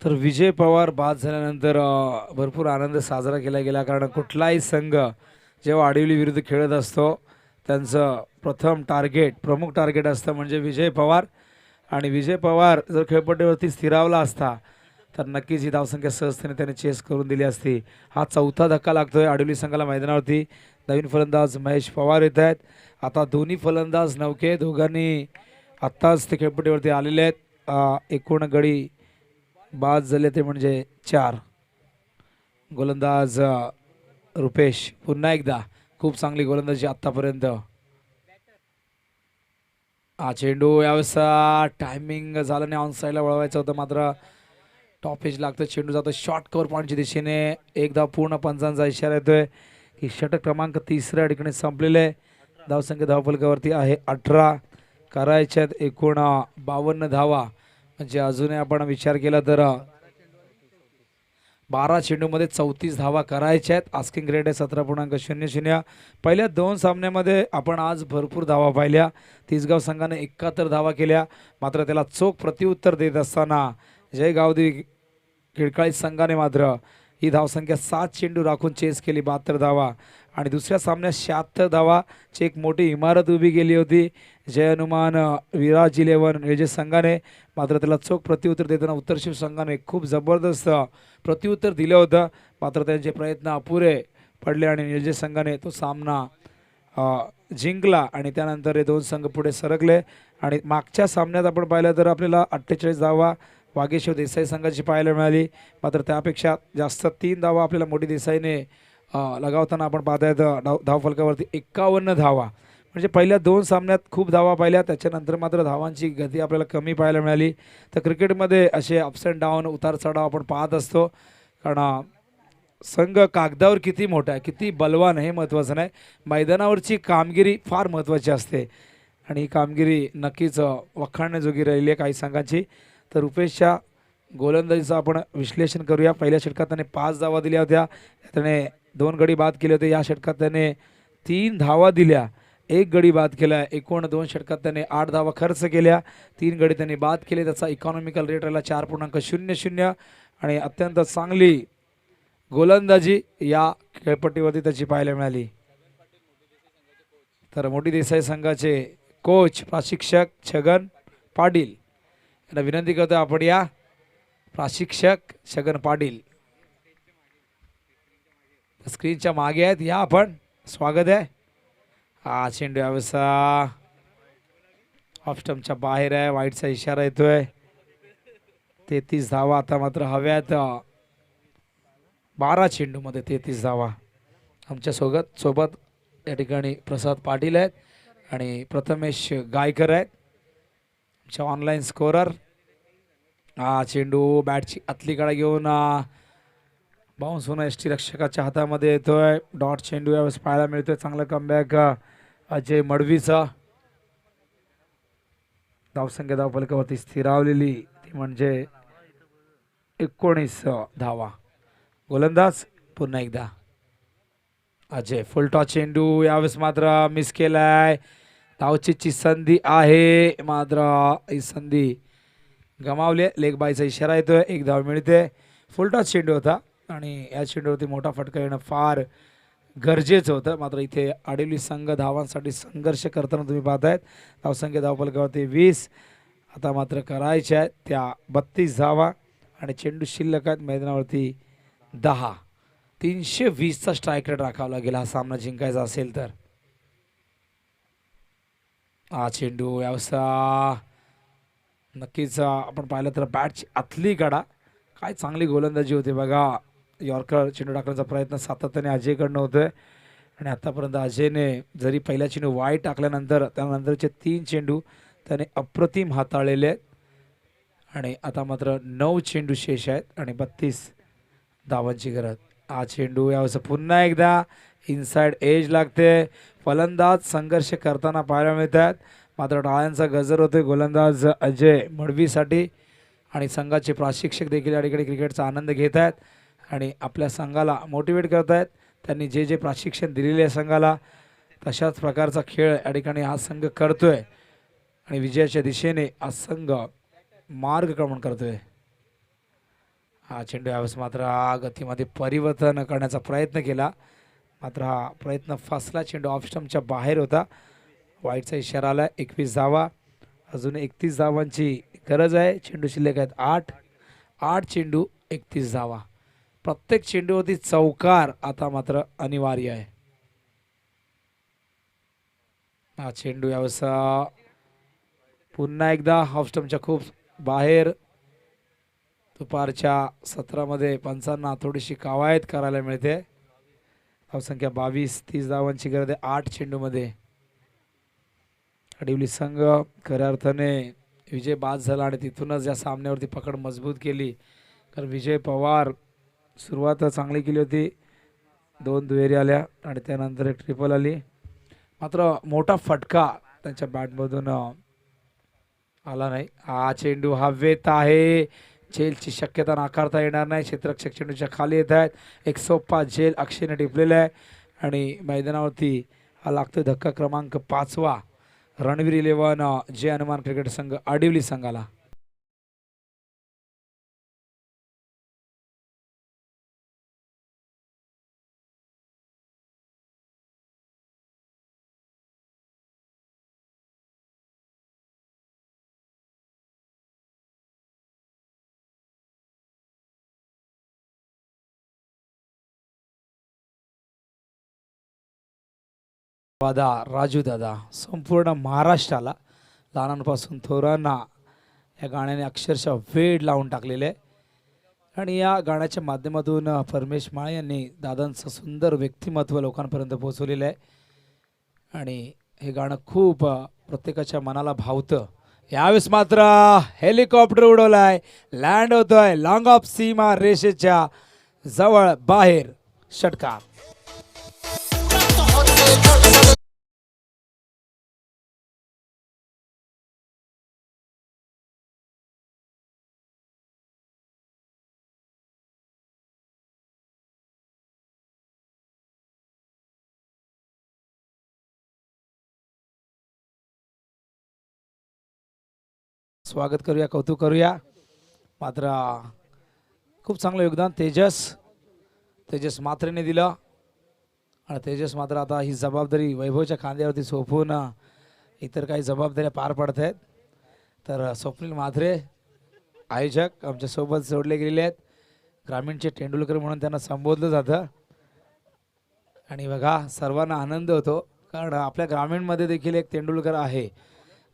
तर विजय पवार बाद झाल्यानंतर भरपूर आनंद साजरा केला गेला. कारण कुठलाही संघ जेव्हा आडिवली विरुद्ध खेळत असतो त्यांचं प्रमुख टार्गेट असतं म्हणजे विजय पवार. आणि विजय पवार जर खेळपट्टीवरती स्थिरावला असता तर नक्कीच ही धावसंख्या सहजतेने त्याने चेस करून दिली असती. हा चौथा धक्का लागतोय आडिवली संघाला मैदानावरती. नवीन फलंदाज महेश पवार येत आहेत. आता दोन्ही फलंदाज नौके दोघांनी आत्ताच ते खेळपट्टीवरती आलेले आहेत. एकूण गडी बाद झाले ते म्हणजे 4. गोलंदाज रुपेश पुन्हा एकदा खूप चांगली गोलंदाजी आत्तापर्यंत. हा चेंडू यावेळेस टायमिंग झालं नाही. ऑन साईडला वळवायचं होतं मात्र टॉप एज लागतं. चेंडू जातो शॉर्ट कव्हर पॉईंटच्या दिशेने. एकदा पूर्ण पंचांचा इशारा येतोय की षटक क्रमांक 3 ठिकाणी संपलेले. धावसंख्या धावफलकावरती आहे 18. करायच्यात एकूण 52 धावा. म्हणजे अजूनही आपण विचार केला तर 12 चेंडूमध्ये 34 धावा करायच्या आहेत. आस्किंग रेट आहे 17.00. पहिल्या 2 सामन्यामध्ये आपण आज भरपूर धावा पाहिल्या. तिसगाव संघाने 71 धावा केल्या. मात्र त्याला चोख प्रत्युत्तर देत असताना जय गावदेवी खिळकाळी संघाने मात्र ही धावसंख्या 7 चेंडू राखून चेस केली 72 धावा. आणि दुसऱ्या सामन्यात 76 धावाची एक मोठी इमारत उभी केली होती जय हनुमान विराज 11 निळजे संघाने. मात्र त्याला चोख प्रत्युत्तर देताना उत्तर शिव संघाने खूप जबरदस्त प्रत्युत्तर दिलं होतं. मात्र त्यांचे प्रयत्न अपुरे पडले आणि निळजे संघाने तो सामना जिंकला आणि त्यानंतर हे 2 संघ पुढे सरकले. आणि मागच्या सामन्यात आपण पाहिलं तर आपल्याला 48 धावा वागेश्वर देसाई संघाची पाहायला मिळाली. मात्र त्यापेक्षा जास्त 3 धावा आपल्याला मोठी देसाईने लगावताना आपण पाहता येतं. धावफलकावरती 51 धावा. म्हणजे पहिल्या 2 सामन्यात खूप धावा पाहिल्या. त्याच्यानंतर मात्र धावांची गती आपल्याला कमी पाहायला मिळाली. तर क्रिकेटमध्ये असे अप्स अँड डाऊन उतार चढाव आपण पाहत असतो. कारण संघ कागदावर किती मोठा आहे किती बलवान हे महत्त्वाचं नाही. मैदानावरची कामगिरी फार महत्त्वाची असते आणि ही कामगिरी नक्कीच वखाणण्याजोगी राहिली आहे काही संघांची. तर रुपेशच्या गोलंदाजीचं आपण विश्लेषण करूया. पहिल्या षटकात त्याने 5 धावा दिल्या होत्या. त्याने 2 गडी बाद केले होते. या षटकात त्याने 3 धावा दिल्या, 1 गडी बाद केला. एकूण 2 षटकात त्याने 8 धावा खर्च केल्या, 3 गडी त्यांनी बाद केले. त्याचा इकॉनॉमिकल रेट राहिला 4.00 आणि अत्यंत चांगली गोलंदाजी या खेळपट्टीवरती त्याची पाहायला मिळाली. तर मोठी देसाई संघाचे कोच प्रशिक्षक छगन पाटील यांना विनंती करतो आपण या प्रशिक्षक छगन पाटील स्क्रीनच्या मागे आहेत, या आपण, स्वागत आहे. हा चेंडू यावेळेसा ऑफ स्टंपच्या बाहेर आहे, वाईटचा इशारा येतोय. 33 धावा आता मात्र हव्यात. 12 चेंडूमध्ये 33 धावा. आमच्या सोबत या ठिकाणी प्रसाद पाटील आहेत आणि प्रथमेश गायकर आहेत आमच्या ऑनलाईन स्कोरर. हा चेंडू बॅटची आतली कडा घेऊन बाउन्स होऊन एस टी रक्षकाच्या हातामध्ये येतोय. डॉट चेंडू यावेळेस पाहायला मिळतोय. चांगला कमबॅक अजय मडवीचा. धावसंख्या धावफलकावरती स्थिरावलेली ती म्हणजे 19 धावा. गोलंदाज पुन्हा एकदा अजय. फुल टॉस चेंडू यावेळेस मात्र मिस केलाय. धावचीची संधी आहे मात्र ही संधी गमावली. लेग बायचा इशारा येतोय. 1 धाव मिळते. फुल टॉस चेंडू होता आणि या चेंडूवरती मोठा फटका येणं फार गरजेचं होतं. मात्र इथे आडिवली संघ धावांसाठी संघर्ष करताना तुम्ही पाहतायत. धावसंख्या धावफलकावरती 20. आता मात्र करायच्या आहेत त्या 32 धावा आणि चेंडू शिल्लक आहेत मैदानावरती 10. 320चा स्ट्राईक रेट राखावा लागेल हा सामना जिंकायचा असेल तर. हा चेंडू यावसा नक्कीच आपण पाहिलं तर बॅटची आतली कडा. काय चांगली गोलंदाजी होती बघा. यॉर्कर चेंडू टाकण्याचा प्रयत्न सातत्याने अजयकडनं होतोय आणि आतापर्यंत अजयने जरी पहिला चेंडू वाईट टाकल्यानंतर त्यानंतरचे 3 चेंडू त्याने अप्रतिम हाताळलेले आहेत आणि आता मात्र 9 चेंडू शेष आहेत आणि 32 धावांची गरज. हा चेंडू यावेळेस पुन्हा एकदा इनसाइड एज लागते. फलंदाज संघर्ष करताना पाहायला मिळतात मात्र टाळ्यांचा गजर होतोय गोलंदाज अजय मडवीसाठी आणि संघाचे प्रशिक्षक देखील या ठिकाणी क्रिकेटचा आनंद घेत आहेत आणि आपल्या संघाला मोटिवेट करत आहेत. त्यांनी जे जे प्रशिक्षण दिलेले आहे संघाला तशाच प्रकारचा खेळ या ठिकाणी हा संघ करतोय आणि विजयाच्या दिशेने हा संघ मार्गक्रमण करतोय. हा चेंडू यावेळेस मात्र गतीमध्ये परिवर्तन करण्याचा प्रयत्न केला मात्र हा प्रयत्न फसला. चेंडू ऑफ स्टंपच्या बाहेर होता. वाईटचा इशारा आला. 21 धावा. अजून 31 धावांची गरज आहे. चेंडू शिल्लक आहेत 8 चेंडू 31 धावा. प्रत्येक चेंडूवरती चौकार आता मात्र अनिवार्य आहे. हा चेंडू यावेळेस पुन्हा एकदा हाफ स्टंपच्या खूप बाहेर. दुपारच्या सत्रामध्ये पंचांना थोडीशी कवायत करायला मिळते. धावसंख्या 22. 30 धावांची गरज आहे 8 चेंडूमध्ये. आडिवली संघ खऱ्या अर्थाने विजय बाद झाला आणि तिथूनच या सामन्यावरती पकड मजबूत केली. कारण विजय पवार सुरुवात चांगली केली होती. 2 दुहेरी आल्या आणि त्यानंतर एक ट्रिपल आली मात्र मोठा फटका त्यांच्या बॅटमधून आला नाही. हा चेंडू हवेत आहे. झेलची शक्यता नाकारता येणार नाही. क्षेत्ररक्षक चेंडूच्या खाली येत आहेत. एक सोपा झेल अक्षयने टिपलेला आहे आणि मैदानावरती हा लागतोय धक्का क्रमांक 5वा. रणवीर 11 जे हनुमान क्रिकेट संघ आडिवली संघाला. दादा राजू दादा संपूर्ण महाराष्ट्राला लहानांपासून थोरांना या गाण्याने अक्षरशः वेड लावून टाकलेले आहे आणि या गाण्याच्या माध्यमातून परमेश माळे यांनी दादांचं सुंदर व्यक्तिमत्व लोकांपर्यंत पोहोचवलेलं आहे आणि हे गाणं खूप प्रत्येकाच्या मनाला भावतं. यावेळेस मात्र हेलिकॉप्टर उडवलाय. लँड होतोय लॉंग ऑफ सीमा रेषेच्या जवळ बाहेर. षटकार. स्वागत करूया, कौतुक करूया. मात्र खूप चांगलं योगदान तेजस मात्रेने दिलं आणि तेजस मात्र आता ही जबाबदारी वैभवच्या खांद्यावरती सोपवून इतर काही जबाबदाऱ्या पार पडत आहेत. तर स्वप्नील माधरे आयोजक आमच्यासोबत जोडले गेलेले आहेत. ग्रामीणचे तेंडुलकर म्हणून त्यांना संबोधलं जातं. आणि बघा सर्वांना आनंद होतो कारण आपल्या ग्रामीणमध्ये देखील एक तेंडुलकर आहे.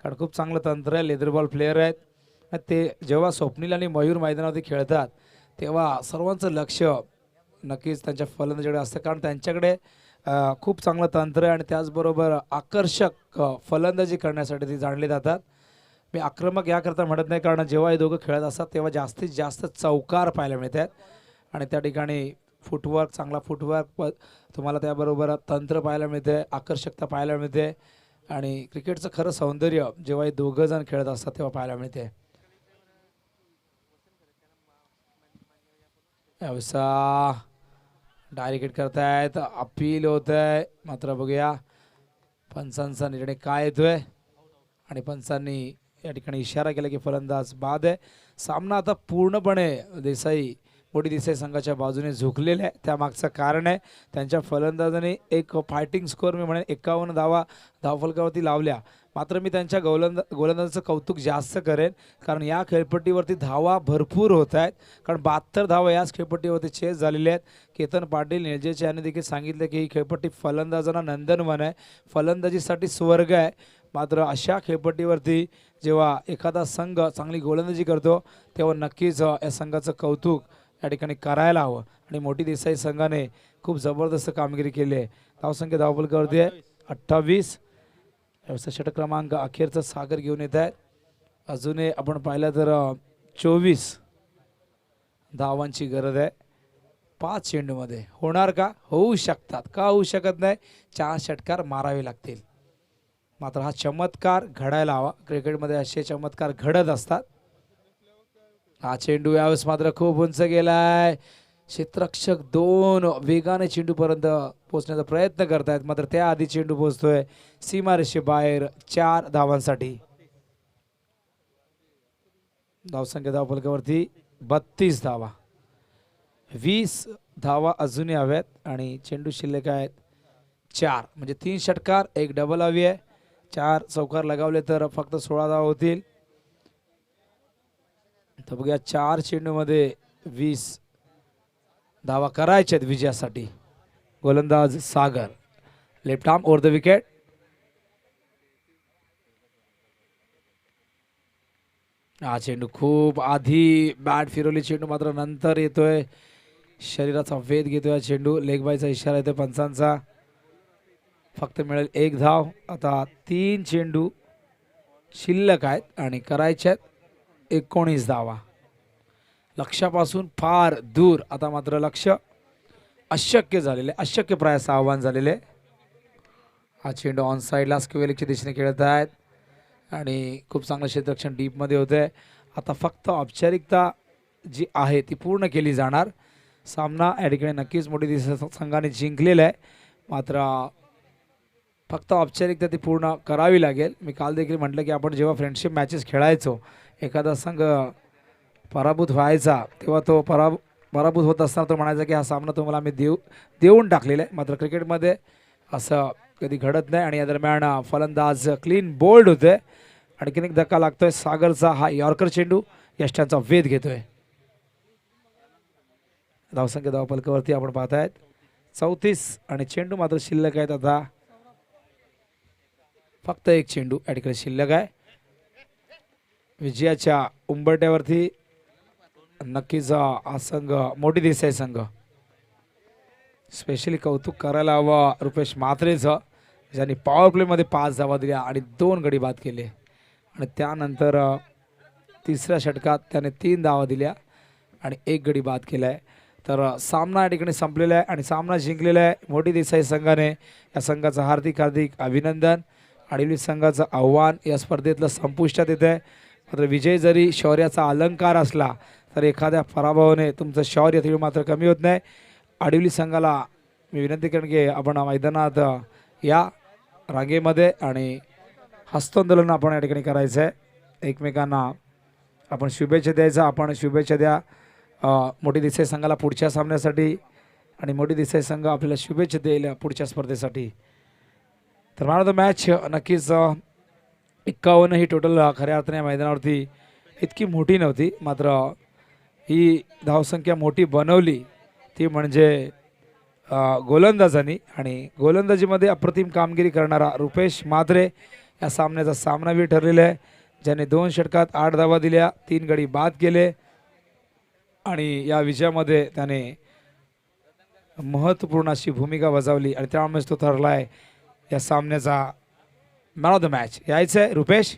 कारण खूप चांगलं तंत्र आहे, लेदर बॉल प्लेयर आहेत. आणि ते जेव्हा स्वप्नील आणि मयूर मैदानावरती खेळतात तेव्हा सर्वांचं लक्ष नक्कीच त्यांच्या फलंदाजीकडे असतं. कारण त्यांच्याकडे खूप चांगलं तंत्र आहे आणि त्याचबरोबर आकर्षक फलंदाजी करण्यासाठी ते जाणले जातात. मी आक्रमक याकरता म्हणत नाही कारण जेव्हा हे दोघं खेळत असतात तेव्हा जास्तीत जास्त चौकार पाहायला मिळतात आणि त्या ठिकाणी फुटवर्क, चांगला फुटवर्क तुम्हाला त्याबरोबर तंत्र पाहायला मिळते, आकर्षकता पाहायला मिळते आणि क्रिकेटचं खरं सौंदर्य जेव्हा हे दोघं जण खेळत असतात तेव्हा पाहायला मिळते. यावेळेसा डायरेक्ट करतायत, अपील होत आहे. मात्र बघूया पंचांचा निर्णय काय येतोय आणि पंचांनी या ठिकाणी इशारा केला की फलंदाज बाद आहे. सामना आता पूर्णपणे मोठी देसाई संघाच्या बाजूने झुकलेले आहे. त्यामागचं कारण आहे त्यांच्या फलंदाजाने एक फायटिंग स्कोअर मी म्हणेन 51 धावा धावफलकावरती लावल्या. मात्र मी त्यांच्या गोलंदाजाचं कौतुक जास्त करेन कारण या खेळपट्टीवरती धावा भरपूर होत आहेत. कारण 72 धावा याच खेळपट्टीवरती चेस झालेल्या आहेत. केतन पाटील निळजेचे यांनी देखील सांगितलं की ही खेळपट्टी फलंदाजांना नंदनवन आहे, फलंदाजीसाठी स्वर्ग आहे. मात्र अशा खेळपट्टीवरती जेव्हा एखादा संघ चांगली गोलंदाजी करतो तेव्हा नक्कीच या संघाचं कौतुक या ठिकाणी करायला हवं. आणि मोठी देसाई संघाने खूप जबरदस्त कामगिरी केली आहे. धावसंख्या धावफलकावरती आहे 28. षटक क्रमांक अखेरचं सागर घेऊन येत आहे. अजूनही आपण पाहिलं तर 24 धावांची गरज आहे 5 चेंडूमध्ये. होणार का? होऊ शकतात. का होऊ शकत नाही? 4 षटकार मारावे लागतील. मात्र हा चमत्कार घडायला हवा. क्रिकेटमध्ये असे चमत्कार घडत असतात. हा चेंडू यावेळेस मात्र खूप उंच गेलाय. क्षेत्ररक्षक 2 वेगाने चेंडूपर्यंत पोहोचण्याचा प्रयत्न करतायत. मात्र त्याआधी चेंडू पोहोचतोय सीमारेषे बाहेर 4 धावांसाठी. धावसंख्या धावफलकावरती 32 धावा. 20 धावा अजूनही हव्यात आणि चेंडू शिल्लक आहेत 4. म्हणजे 3 षटकार 1 डबल हवी आहे. 4 चौकार लगावले तर फक्त 16 धावा होतील. तर बघूया 4 चेंडूमध्ये 20 धावा करायच्यात विजयासाठी. गोलंदाज Sagar, left arm over the wicket. हा चेंडू खूप आधी बॅट फिरवली, चेंडू मात्र नंतर येतोय. शरीराचा वेध घेतोय चेंडू. लेग बायचा इशारा येतोय पंचांचा. फक्त मिळेल 1 धाव. आता 3 चेंडू शिल्लक आहेत आणि करायच्यात 19 धावा. लक्ष्यापासून फार दूर. आता मात्र लक्ष्य अशक्य झालेले, अशक्य प्रायाचं आव्हान झालेले. हा चेंडू ऑन साईडला स्क्वेअरच्या दिशेने खेळत आहेत आणि खूप चांगलं क्षेत्ररक्षण डीपमध्ये होतंय. आता फक्त औपचारिकता जी आहे ती पूर्ण केली जाणार. सामना या ठिकाणी नक्कीच मोठी देसाई संघाने जिंकलेला आहे. मात्र फक्त औपचारिकता ती पूर्ण करावी लागेल. मी काल देखील म्हटलं की आपण जेव्हा फ्रेंडशिप मॅचेस खेळायचो, एखादा संघ पराभूत व्हायचा तेव्हा तो पराभूत होत असताना तो म्हणायचा की हा सामना तुम्हाला आम्ही देऊन टाकलेला आहे. मात्र क्रिकेटमध्ये असं कधी घडत नाही. आणि या दरम्यान फलंदाज क्लीन बोल्ड होते. आणखीन एक धक्का लागतोय. सागरचा हा यॉर्कर चेंडू यष्ट्यांचा वेध घेतोय. धावसंख्या धावफलकावरती आपण पाहतायत 34 आणि चेंडू मात्र शिल्लक आहेत. आता फक्त 1 चेंडू या ठिकाणी शिल्लक आहे. विजयाच्या उंबरट्यावरती नक्कीच हा संघ मोठी देसाई संघ स्पेशली कौतुक करायला हवं रुपेश म्हात्रेचं, ज्यांनी पॉवर प्लेमध्ये 5 धावा दिल्या आणि 2 गडी बाद केले. आणि त्यानंतर तिसऱ्या षटकात त्याने 3 धावा दिल्या आणि 1 गडी बाद केला आहे. तर सामना या ठिकाणी संपलेला आहे आणि सामना जिंकलेला आहे मोठी देसाई संघाने. या संघाचं हार्दिक अभिनंदन. आडिवली संघाचं आव्हान या स्पर्धेतलं संपुष्टात येत आहे. मात्र विजय जरी शौर्याचा अलंकार असला तर एखाद्या पराभवाने तुमचं शौर्य तरी मात्र कमी होत नाही. आडिवली संघाला मी विनंती करेन की आपण मैदानात या रांगेमध्ये आणि हस्तांदोलन आपण या ठिकाणी करायचं आहे. एकमेकांना आपण शुभेच्छा द्यायचा. आपण शुभेच्छा द्या मोठी देसाई संघाला पुढच्या सामन्यासाठी आणि मोठी देसाई संघ आपल्याला शुभेच्छा देईल पुढच्या स्पर्धेसाठी. तर मला तो मॅच नक्कीच 51 ही टोटल खऱ्या अर्थाने मैदानावरती इतकी मोठी नव्हती, मात्र ही धावसंख्या मोठी बनवली ती म्हणजे गोलंदाजांनी. आणि गोलंदाजीमध्ये अप्रतिम कामगिरी करणारा रुपेश मात्रे या सामन्याचा सामनावीर ठरलेला आहे, ज्याने 2 षटकात 8 धावा दिल्या, 3 गडी बाद केले आणि या विजयामध्ये त्याने महत्त्वपूर्ण अशी भूमिका बजावली आणि त्यामुळेच तो ठरला आहे या सामन्याचा मॅन ऑफ द मॅच. यायचं आहे रुपेश.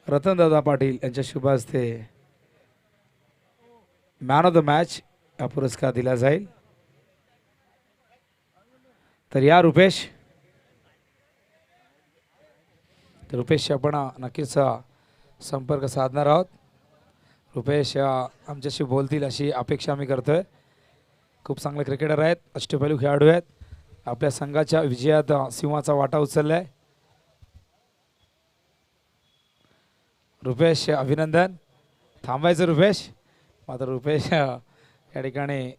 रतनदादा पाटील यांच्या शुभ हस्ते मॅन ऑफ द मॅच हा पुरस्कार दिला जाईल. तर या रुपेश, तर रुपेशशी आपण नक्कीच संपर्क साधणार आहोत. रुपेश आमच्याशी बोलतील अशी अपेक्षा आम्ही करतोय. खूप चांगले क्रिकेटर आहेत, अष्टपैलू खेळाडू आहेत, आपल्या संघाच्या विजयात सिंहाचा वाटा उचललाय. रुपेश अभिनंदन. थांबायचं रुपेश. मात्र रुपेश या ठिकाणी